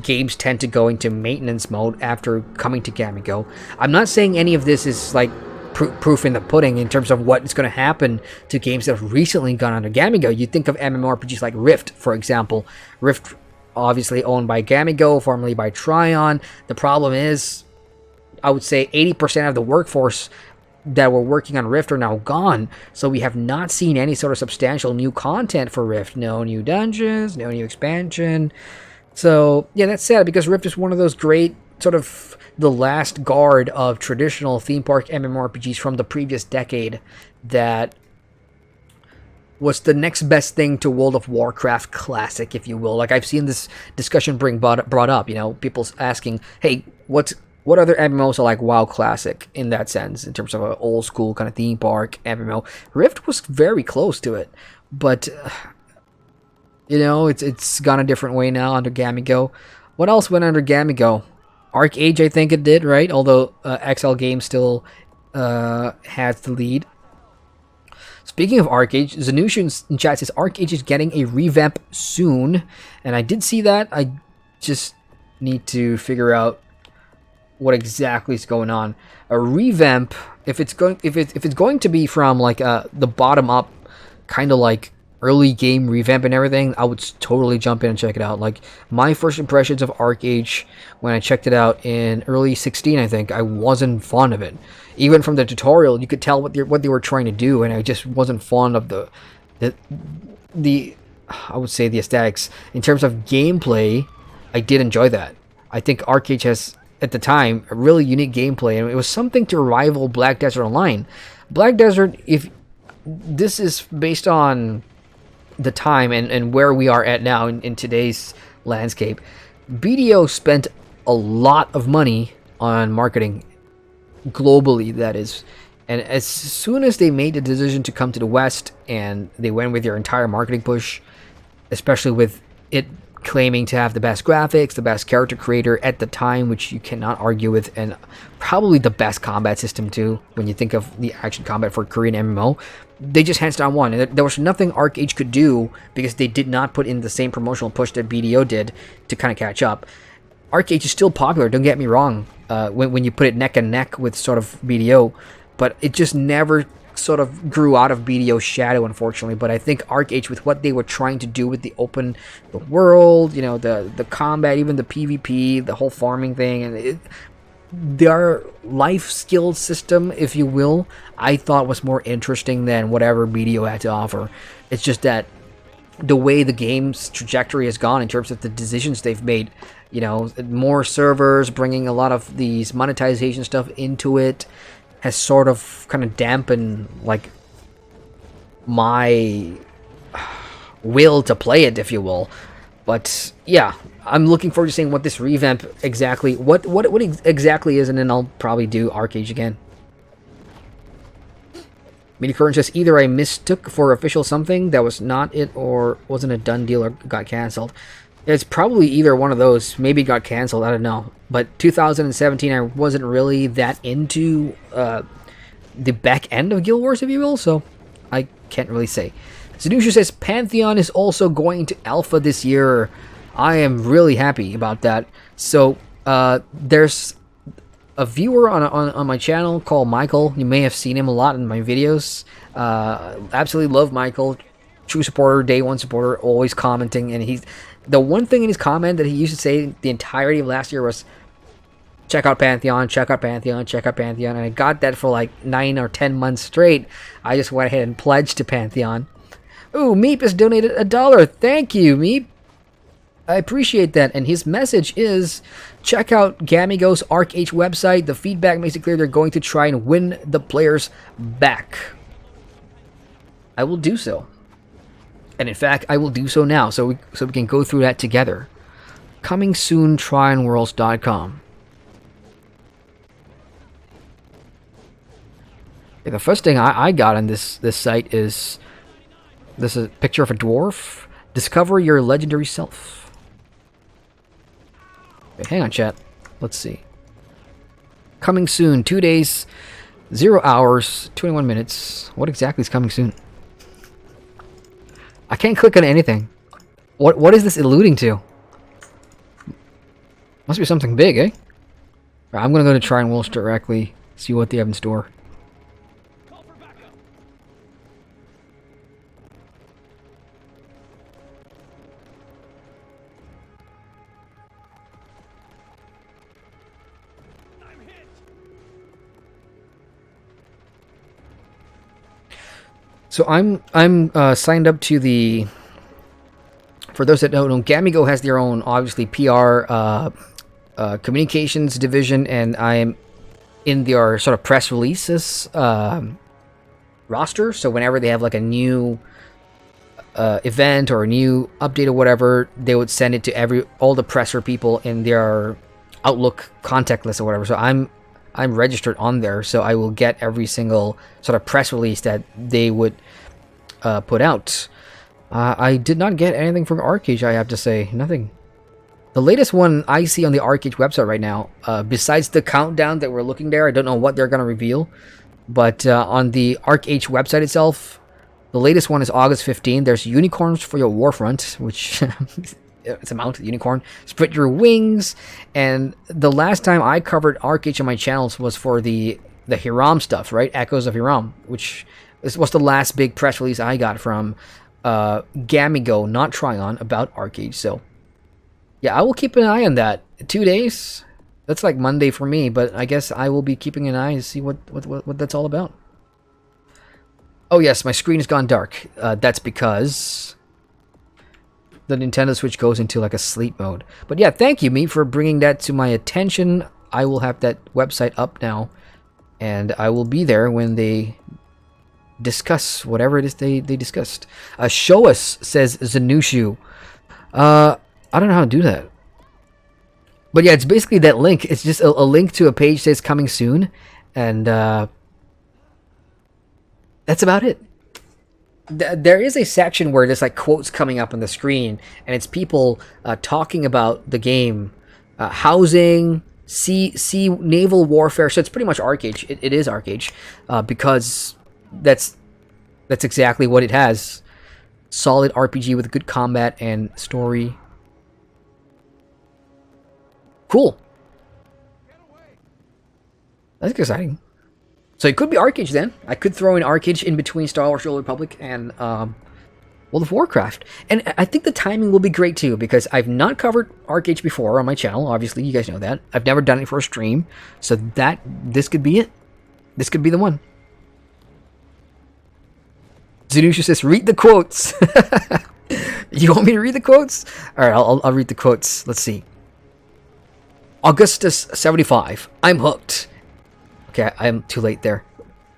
games tend to go into maintenance mode after coming to Gamigo. I'm not saying any of this is like proof in the pudding in terms of what is going to happen to games that have recently gone under Gamigo. You think of MMORPGs like Rift, for example. Rift, obviously owned by Gamigo, formerly by Tryon. The problem is, I would say 80% of the workforce that were working on Rift are now gone, so we have not seen any sort of substantial new content for Rift. No new dungeons, no new expansion. So yeah, that's sad because Rift is one of those great sort of the last guard of traditional theme park MMORPGs from the previous decade that was the next best thing to World of Warcraft Classic, if you will. Like, I've seen this discussion brought up, people asking, hey, what other MMOs are like WoW Classic in that sense, in terms of an old school kind of theme park MMO? Rift was very close to it, but it's gone a different way now under Gamigo. What else went under Gamigo? ArcAge, I think it did, right? Although XL Games still has the lead. Speaking of ArcAge, Zanushin in chat says ArcAge is getting a revamp soon, and I did see that. I just need to figure out what exactly is going on. A revamp, if it's going to be from like the bottom up, kind of like early game revamp and everything, I would totally jump in and check it out. Like, my first impressions of ArcAge when I checked it out in early 16, I think, I wasn't fond of it. Even from the tutorial, you could tell what they were trying to do, and I just wasn't fond of the I would say the aesthetics. In terms of gameplay, I did enjoy that. I think ArcAge has at the time, a really unique gameplay, and it was something to rival Black Desert Online. Black Desert, if this is based on the time and where we are at now in today's landscape, BDO spent a lot of money on marketing globally, that is. And as soon as they made the decision to come to the West and they went with their entire marketing push, especially with it claiming to have the best graphics, the best character creator at the time, which you cannot argue with, and probably the best combat system too, when you think of the action combat for Korean MMO, they just hands down won. And there was nothing ArcH could do because they did not put in the same promotional push that BDO did to kind of catch up. ArcH is still popular, don't get me wrong, when you put it neck and neck with sort of BDO, but it just never sort of grew out of BDO's shadow, unfortunately. But I think ArcH, with what they were trying to do with the world, you know, the combat, even the PvP, the whole farming thing, and their life skill system, if you will, I thought was more interesting than whatever BDO had to offer. It's just that the way the game's trajectory has gone in terms of the decisions they've made, you know, more servers, bringing a lot of these monetization stuff into it, has sort of kind of dampened, like, my will to play it, if you will. But yeah, I'm looking forward to seeing what this revamp exactly, what exactly is, and then I'll probably do ArcH again. Midicurrent says, either I mistook for official something that was not it, or wasn't a done deal, or got cancelled. It's probably either one of those. Maybe it got cancelled, I don't know. But 2017, I wasn't really that into the back end of Guild Wars, if you will, so I can't really say. Zanusha says, Pantheon is also going to Alpha this year. I am really happy about that. So, there's a viewer on my channel called Michael. You may have seen him a lot in my videos. Absolutely love Michael. True supporter, day one supporter, always commenting. And he's the one thing in his comment that he used to say the entirety of last year was, check out Pantheon, check out Pantheon, check out Pantheon. And I got that for like 9 or 10 months straight. I just went ahead and pledged to Pantheon. Ooh, Meep has donated $1. Thank you, Meep. I appreciate that. And his message is, check out Gamigo's ArcH website. The feedback makes it clear they're going to try and win the players back. I will do so. And in fact, I will do so now, so we can go through that together. Coming soon, tryandworlds.com. The first thing I got on this site is this is a picture of a dwarf. Discover your legendary self. Wait, hang on, chat. Let's see. Coming soon, 2 days, 0 hours, 21 minutes. What exactly is coming soon? I can't click on anything. What is this alluding to? Must be something big, eh? Right, I'm gonna go to Try and Wolves directly, see what they have in store. So I'm signed up to the. For those that don't know, Gamigo has their own, obviously, PR communications division, and I am in their sort of press releases roster. So whenever they have like a new event or a new update or whatever, they would send it to all the presser people in their Outlook contact list or whatever. So I'm registered on there, so I will get every single sort of press release that they would put out. I did not get anything from ArcH, I have to say. Nothing. The latest one I see on the ArcH website right now, besides the countdown that we're looking there, I don't know what they're going to reveal, but on the ArcH website itself, the latest one is August 15. There's unicorns for your warfront, which it's a mount, unicorn. Spread your wings. And the last time I covered ArcH on my channels was for the Hiram stuff, right? Echoes of Hiram, which was the last big press release I got from Gamigo, not Tryon, about ArcH. So yeah, I will keep an eye on that. 2 days, that's like Monday for me, but I guess I will be keeping an eye to see what that's all about. Oh yes, my screen has gone dark. That's because the Nintendo Switch goes into like a sleep mode. But yeah, thank you, me, for bringing that to my attention. I will have that website up now, and I will be there when they discuss whatever it is they discussed. Show us, says Zanushu. I don't know how to do that. But yeah, it's basically that link. It's just a link to a page that says coming soon, and that's about it. There is a section where there's like quotes coming up on the screen, and it's people talking about the game, housing, sea naval warfare. So it's pretty much ArcAge. It is ArcAge, because that's exactly what it has. Solid RPG with good combat and story. Cool. That's exciting. So it could be ArcAge then. I could throw in ArcAge in between Star Wars: The Old Republic and World of Warcraft. And I think the timing will be great too, because I've not covered ArcAge before on my channel. Obviously, you guys know that. I've never done it for a stream. So this could be it. This could be the one. Zanusha says, read the quotes. You want me to read the quotes? Alright, I'll read the quotes. Let's see. Augustus75. I'm hooked. Okay, I'm too late there.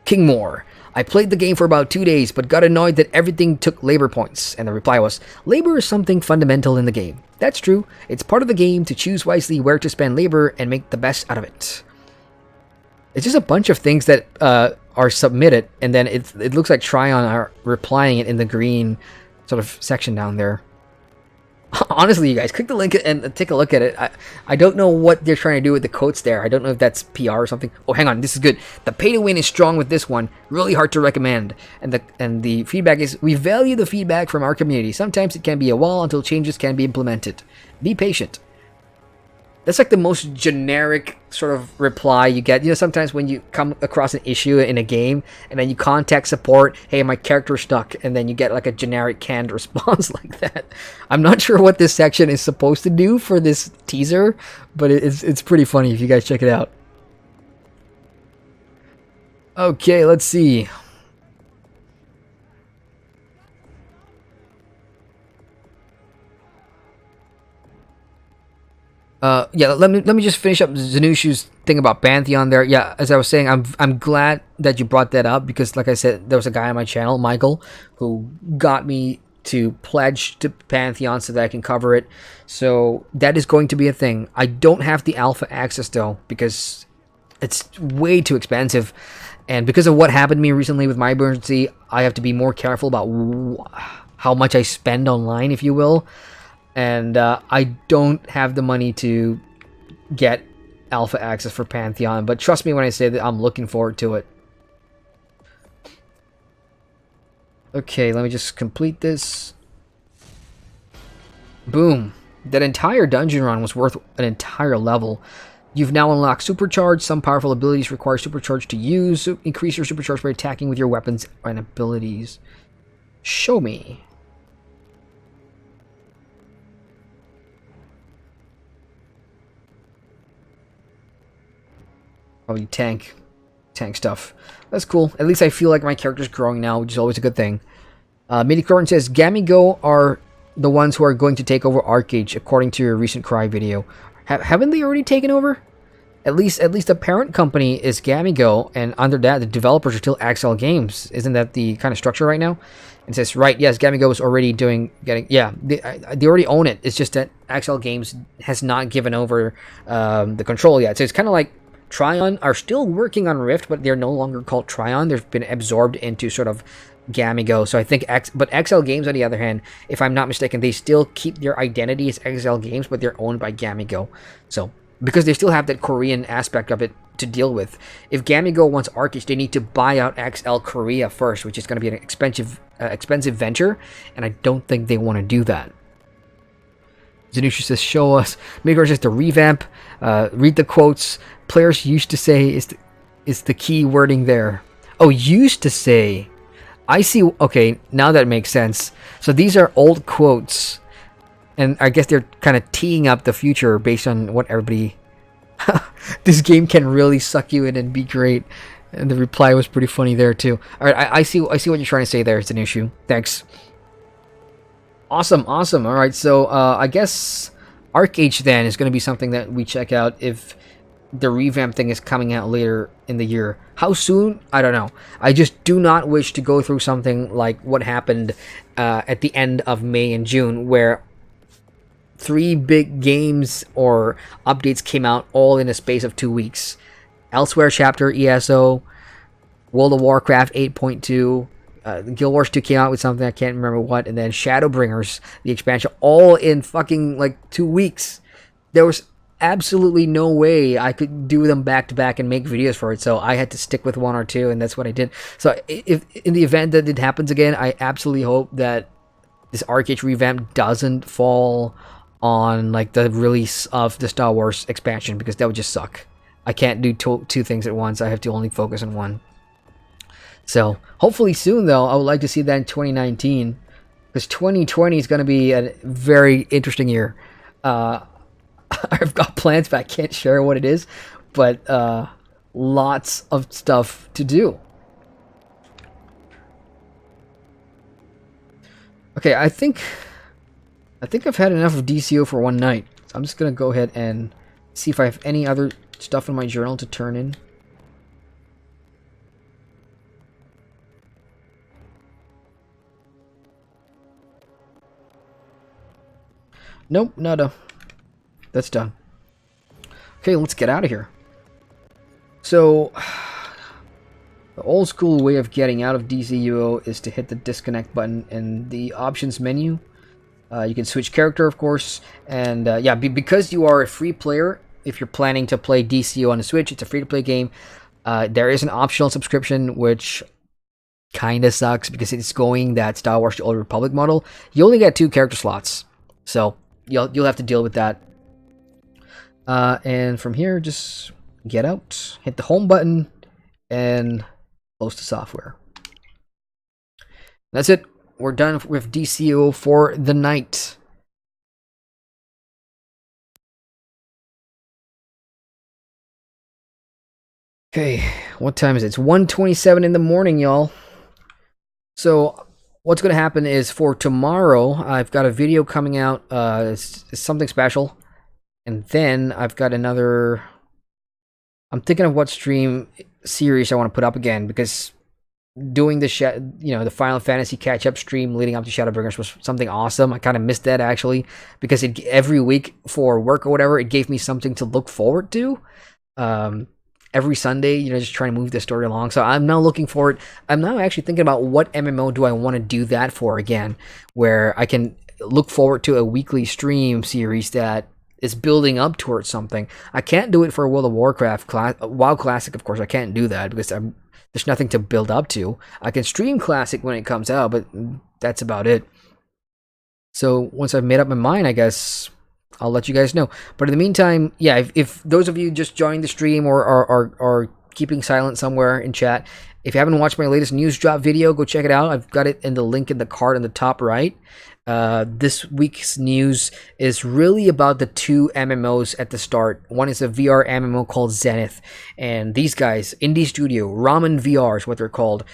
King Moore. I played the game for about 2 days, but got annoyed that everything took labor points. And the reply was, labor is something fundamental in the game. That's true. It's part of the game to choose wisely where to spend labor and make the best out of it. It's just a bunch of things that are submitted, and then it looks like Tryon are replying it in the green sort of section down there. Honestly, you guys, click the link and take a look at it. I don't know what they're trying to do with the quotes there. I don't know if that's PR or something. Oh, hang on, this is good. The pay to win is strong with this one. Really hard to recommend. And the feedback is, we value the feedback from our community. Sometimes it can be a while until changes can be implemented. Be patient. That's like the most generic sort of reply you get. You know, sometimes when you come across an issue in a game and then you contact support, hey, my character's stuck, and then you get like a generic canned response like that. I'm not sure what this section is supposed to do for this teaser, but it's pretty funny if you guys check it out. Okay, let's see. Yeah, let me just finish up Zanushu's thing about Pantheon there. Yeah, as I was saying, I'm glad that you brought that up, because like I said, there was a guy on my channel, Michael, who got me to pledge to Pantheon so that I can cover it. So that is going to be a thing. I don't have the alpha access though, because it's way too expensive. And because of what happened to me recently with my emergency, I have to be more careful about how much I spend online, if you will. And I don't have the money to get alpha access for Pantheon, but trust me when I say that I'm looking forward to it. Okay, let me just complete this. Boom. That entire dungeon run was worth an entire level. You've now unlocked Supercharge. Some powerful abilities require Supercharge to use. Increase your Supercharge by attacking with your weapons and abilities. Show me. Probably tank stuff. That's cool. At least I feel like my character's growing now, which is always a good thing. Midichlorian says, Gamigo are the ones who are going to take over ArcAge, according to your recent Cry video. Haven't they already taken over? At least the parent company is Gamigo, and under that, the developers are still Axel Games. Isn't that the kind of structure right now? It says, right, yes, Gamigo is already yeah, they already own it. It's just that Axel Games has not given over the control yet. So it's kind of like Tryon are still working on Rift, but they're no longer called Tryon. They've been absorbed into sort of Gamigo. So I think but XL Games, on the other hand, if I'm not mistaken, they still keep their identity as XL Games, but they're owned by Gamigo. So because they still have that Korean aspect of it to deal with. If Gamigo wants ArcAge, they need to buy out XL Korea first, which is going to be an expensive venture, and I don't think they want to do that. Zanusha says, show us. Migor says to revamp. Read the quotes. Players used to say is the key wording there. Oh, used to say. I see. Okay, now that makes sense. So these are old quotes, and I guess they're kind of teeing up the future based on what everybody. This game can really suck you in and be great. And the reply was pretty funny there too. All right, I see what you're trying to say there. It's an issue. Thanks. Awesome. All right, so I guess ArcAge then is going to be something that we check out if the revamp thing is coming out later in the year. How soon? I don't know. I just do not wish to go through something like what happened at the end of May and June, where 3 big games or updates came out all in a space of 2 weeks. Elsewhere Chapter ESO, World of Warcraft 8.2, Guild Wars 2 came out with something, I can't remember what, and then Shadowbringers, the expansion, all in fucking like 2 weeks. There was absolutely no way I could do them back to back and make videos for it, so I had to stick with 1 or 2, and that's what I did. So if in the event that it happens again, I absolutely hope that this Arcade revamp doesn't fall on like the release of the Star Wars expansion, because that would just suck. I can't do two things at once. I have to only focus on one. So hopefully soon, though, I would like to see that in 2019, because 2020 is going to be a very interesting year. I've got plans, but I can't share what it is. But lots of stuff to do. Okay, I think I've had enough of DCO for one night. So I'm just gonna go ahead and see if I have any other stuff in my journal to turn in. Nope, nada. That's done. Okay, let's get out of here. So, the old school way of getting out of DCUO is to hit the disconnect button in the options menu. You can switch character, of course, and yeah, because you are a free player, if you're planning to play DCO on the Switch, it's a free-to-play game. There is an optional subscription, which kind of sucks because it's going that Star Wars: The Old Republic model. You only get 2 character slots, so you'll have to deal with that. And from here, just get out, hit the home button, and close the software. That's it. We're done with DCO for the night. Okay, what time is it? It's 1:27 in the morning, y'all. So what's going to happen is for tomorrow, I've got a video coming out. It's something special. And then I've got another... I'm thinking of what stream series I want to put up again, because doing the the Final Fantasy catch-up stream leading up to Shadowbringers was something awesome. I kind of missed that, actually, because every week for work or whatever, it gave me something to look forward to. Every Sunday, just trying to move the story along. So I'm now looking forward. I'm now actually thinking about what MMO do I want to do that for again, where I can look forward to a weekly stream series that is building up towards something. I can't do it for World of Warcraft WoW Classic, of course. I can't do that because there's nothing to build up to. I can stream Classic when it comes out, but that's about it. So once I've made up my mind, I guess I'll let you guys know. But in the meantime, yeah, if those of you just joined the stream or are keeping silent somewhere in chat, if you haven't watched my latest news drop video, go check it out. I've got it in the link in the card in the top right. This week's news is really about the 2 MMOs at the start. One is a VR MMO called Zenith, and these guys, indie studio, Ramen VR is what they're called,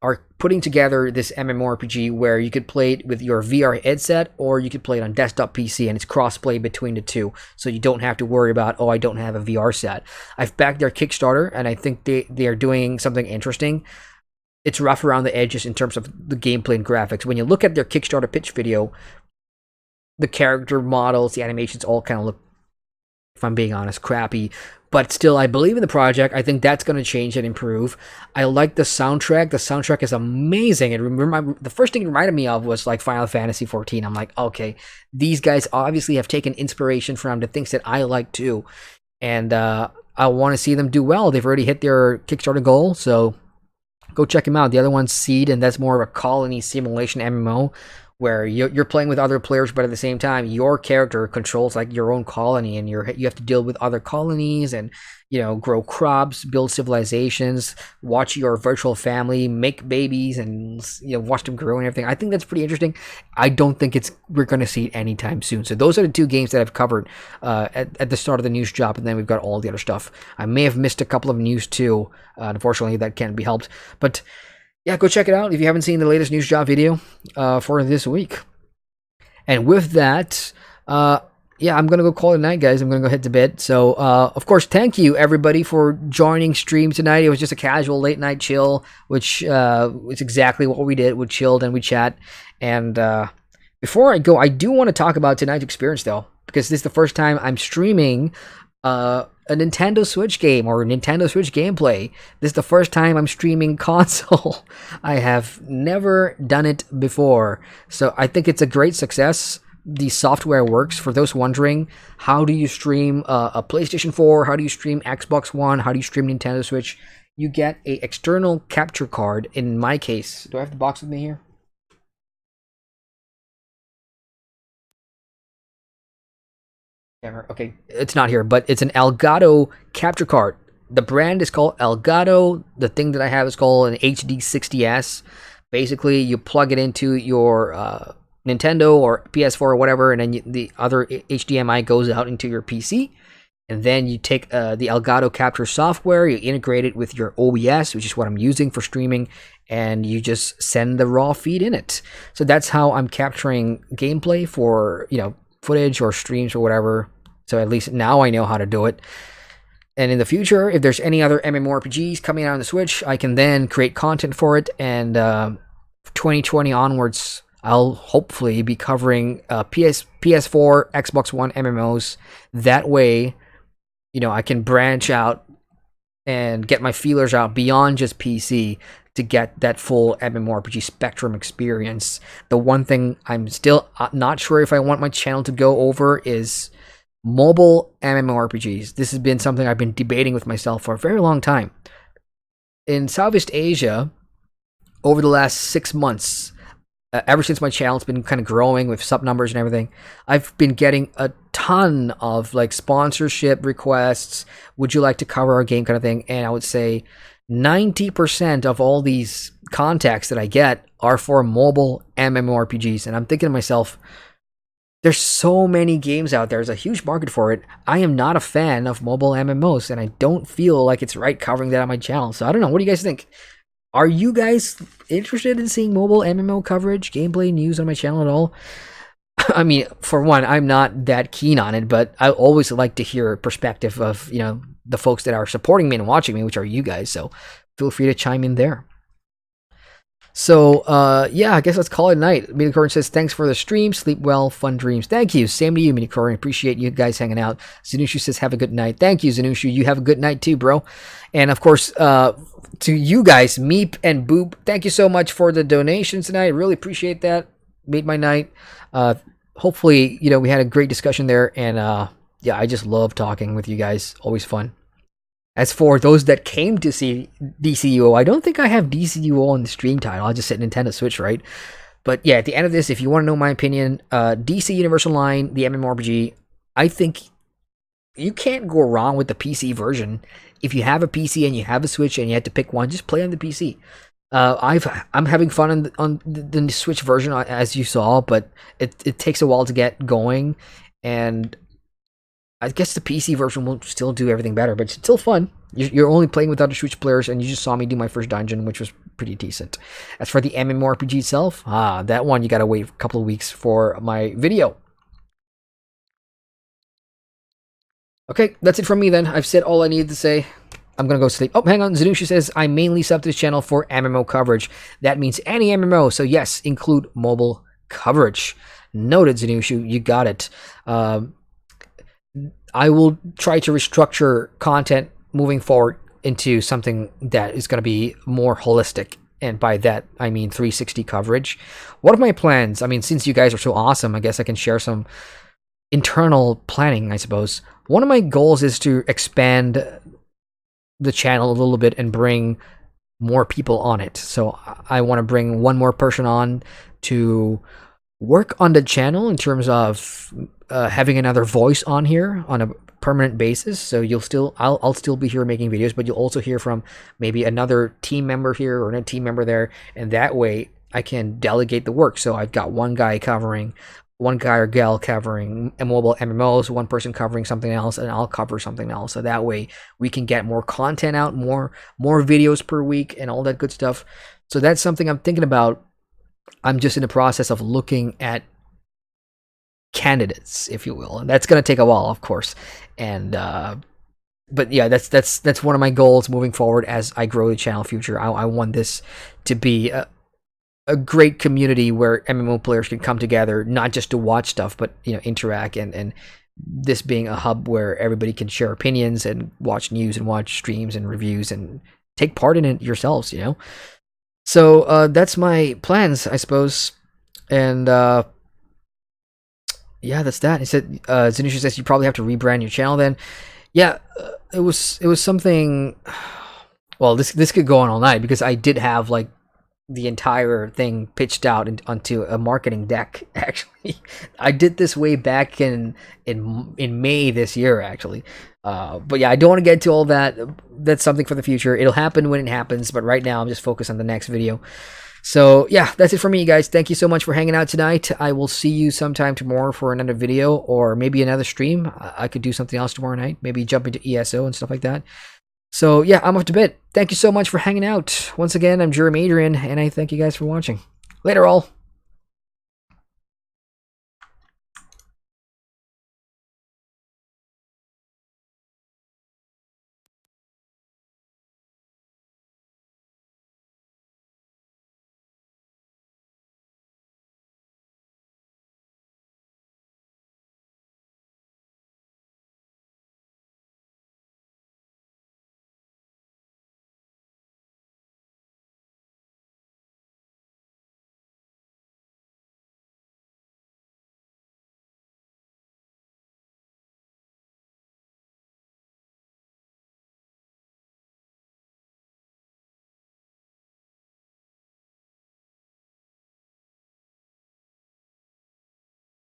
are putting together this MMORPG where you could play it with your VR headset, or you could play it on desktop PC, and it's cross-play between the 2, so you don't have to worry about, oh, I don't have a VR set. I've backed their Kickstarter, and I think they are doing something interesting. It's rough around the edges in terms of the gameplay and graphics. When you look at their Kickstarter pitch video, the character models, the animations all kind of look, if I'm being honest, crappy. But still, I believe in the project. I think that's going to change and improve. I like the soundtrack. The soundtrack is amazing. The first thing it reminded me of was like Final Fantasy XIV. I'm like, okay, these guys obviously have taken inspiration from the things that I like too. And I want to see them do well. They've already hit their Kickstarter goal, so go check them out. The other one's Seed, and that's more of a colony simulation MMO where you're playing with other players, but at the same time, your character controls like your own colony, and you have to deal with other colonies and grow crops, build civilizations, watch your virtual family make babies, and watch them grow and everything. I think that's pretty interesting. I don't think we're going to see it anytime soon. So those are the 2 games that I've covered at the start of the news drop, and then we've got all the other stuff. I may have missed a couple of news too. Unfortunately, that can't be helped. But yeah, go check it out if you haven't seen the latest news drop video for this week. And with that, yeah, I'm gonna go call it a night, guys. I'm gonna go head to bed. So, of course, thank you everybody for joining stream tonight. It was just a casual late night chill, which is exactly what we did. We chilled and we chat. And before I go, I do want to talk about tonight's experience though, because this is the first time I'm streaming a Nintendo Switch game or Nintendo Switch gameplay. This is the first time I'm streaming console. I have never done it before, so I think it's a great success. The software works. For those wondering, how do you stream a PlayStation 4? How do you stream Xbox One? How do you stream Nintendo Switch? You get a external capture card. In my case, do I have the box with me here? Camera. Okay, it's not here, but it's an Elgato capture card. The brand is called Elgato. The thing that I have is called an HD60S. Basically, you plug it into your Nintendo or PS4 or whatever, and then the other HDMI goes out into your PC. And then you take the Elgato capture software, you integrate it with your OBS, which is what I'm using for streaming, and you just send the raw feed in it. So that's how I'm capturing gameplay for, footage or streams or whatever. So at least now I know how to do it. And in the future, if there's any other MMORPGs coming out on the Switch, I can then create content for it. And 2020 onwards, I'll hopefully be covering PS4, Xbox One MMOs. That way, I can branch out and get my feelers out beyond just PC to get that full MMORPG spectrum experience. The one thing I'm still not sure if I want my channel to go over is mobile MMORPGs. This has been something I've been debating with myself for a very long time. In Southeast Asia, over the last 6 months, ever since my channel's been kind of growing with sub numbers and everything, I've been getting a ton of sponsorship requests. Would you like to cover our game kind of thing? And I would say 90% of all these contacts that I get are for mobile MMORPGs. And I'm thinking to myself, there's so many games out there. There's a huge market for it. I am not a fan of mobile MMOs, and I don't feel like it's right covering that on my channel. So I don't know. What do you guys think? Are you guys interested in seeing mobile MMO coverage, gameplay, news on my channel at all? I mean, for one, I'm not that keen on it, but I always like to hear a perspective of, the folks that are supporting me and watching me, which are you guys. So feel free to chime in there. So, yeah, I guess let's call it a night. Minicorn says, thanks for the stream. Sleep well. Fun dreams. Thank you. Same to you, Minicorn. Appreciate you guys hanging out. Zanushu says, have a good night. Thank you, Zanushu. You have a good night too, bro. And, of course, to you guys, Meep and Boop, thank you so much for the donations tonight. Really appreciate that. Made my night. Hopefully, we had a great discussion there. And, yeah, I just love talking with you guys. Always fun. As for those that came to see DCUO, I don't think I have DCUO on the stream title. I'll just say Nintendo Switch, right? But yeah, at the end of this, if you want to know my opinion, DC Universal Line, the MMORPG, I think you can't go wrong with the PC version. If you have a PC and you have a Switch and you have to pick one, just play on the PC. I'm having fun on the Switch version, as you saw, but it takes a while to get going, and I guess the PC version will still do everything better, but it's still fun. You're only playing with other Switch players, and you just saw me do my first dungeon, which was pretty decent. As for the MMORPG itself, that one you gotta wait a couple of weeks for my video. Okay, that's it from me then. I've said all I needed to say. I'm gonna go sleep. Oh, hang on. Zanusha says, I mainly sub to this channel for MMO coverage. That means any MMO, so yes, include mobile coverage. Noted, Zanusha. You got it. I will try to restructure content moving forward into something that is going to be more holistic. And by that, I mean 360 coverage. What are my plans? I mean, since you guys are so awesome, I guess I can share some internal planning, I suppose. One of my goals is to expand the channel a little bit and bring more people on it. So I want to bring one more person on to work on the channel in terms of having another voice on here on a permanent basis. So I'll still be here making videos, but you'll also hear from maybe another team member here or another team member there, and that way I can delegate the work. So I've got one guy or gal covering mobile MMOs, one person covering something else, and I'll cover something else. So that way we can get more content out, more videos per week, and all that good stuff. So that's something I'm thinking about. I'm just in the process of looking at candidates, if you will. And that's going to take a while, of course. And but yeah, that's one of my goals moving forward as I grow the channel future. I want this to be a great community where MMO players can come together, not just to watch stuff, but interact, and this being a hub where everybody can share opinions and watch news and watch streams and reviews and take part in it yourselves, So that's my plans, I suppose. And yeah, that's that. He said, Zanisha says you probably have to rebrand your channel then. Yeah, it was something. Well, this could go on all night, because I did have like the entire thing pitched out onto a marketing deck. Actually, I did this way back in May this year, actually. But yeah, I don't want to get into all that. That's something for the future. It'll happen when it happens. But right now, I'm just focused on the next video. So yeah, that's it for me, guys. Thank you so much for hanging out tonight. I will see you sometime tomorrow for another video, or maybe another stream. I could do something else tomorrow night. Maybe jump into ESO and stuff like that. So yeah, I'm off to bed. Thank you so much for hanging out. Once again, I'm Adrian, and I thank you guys for watching. Later, all.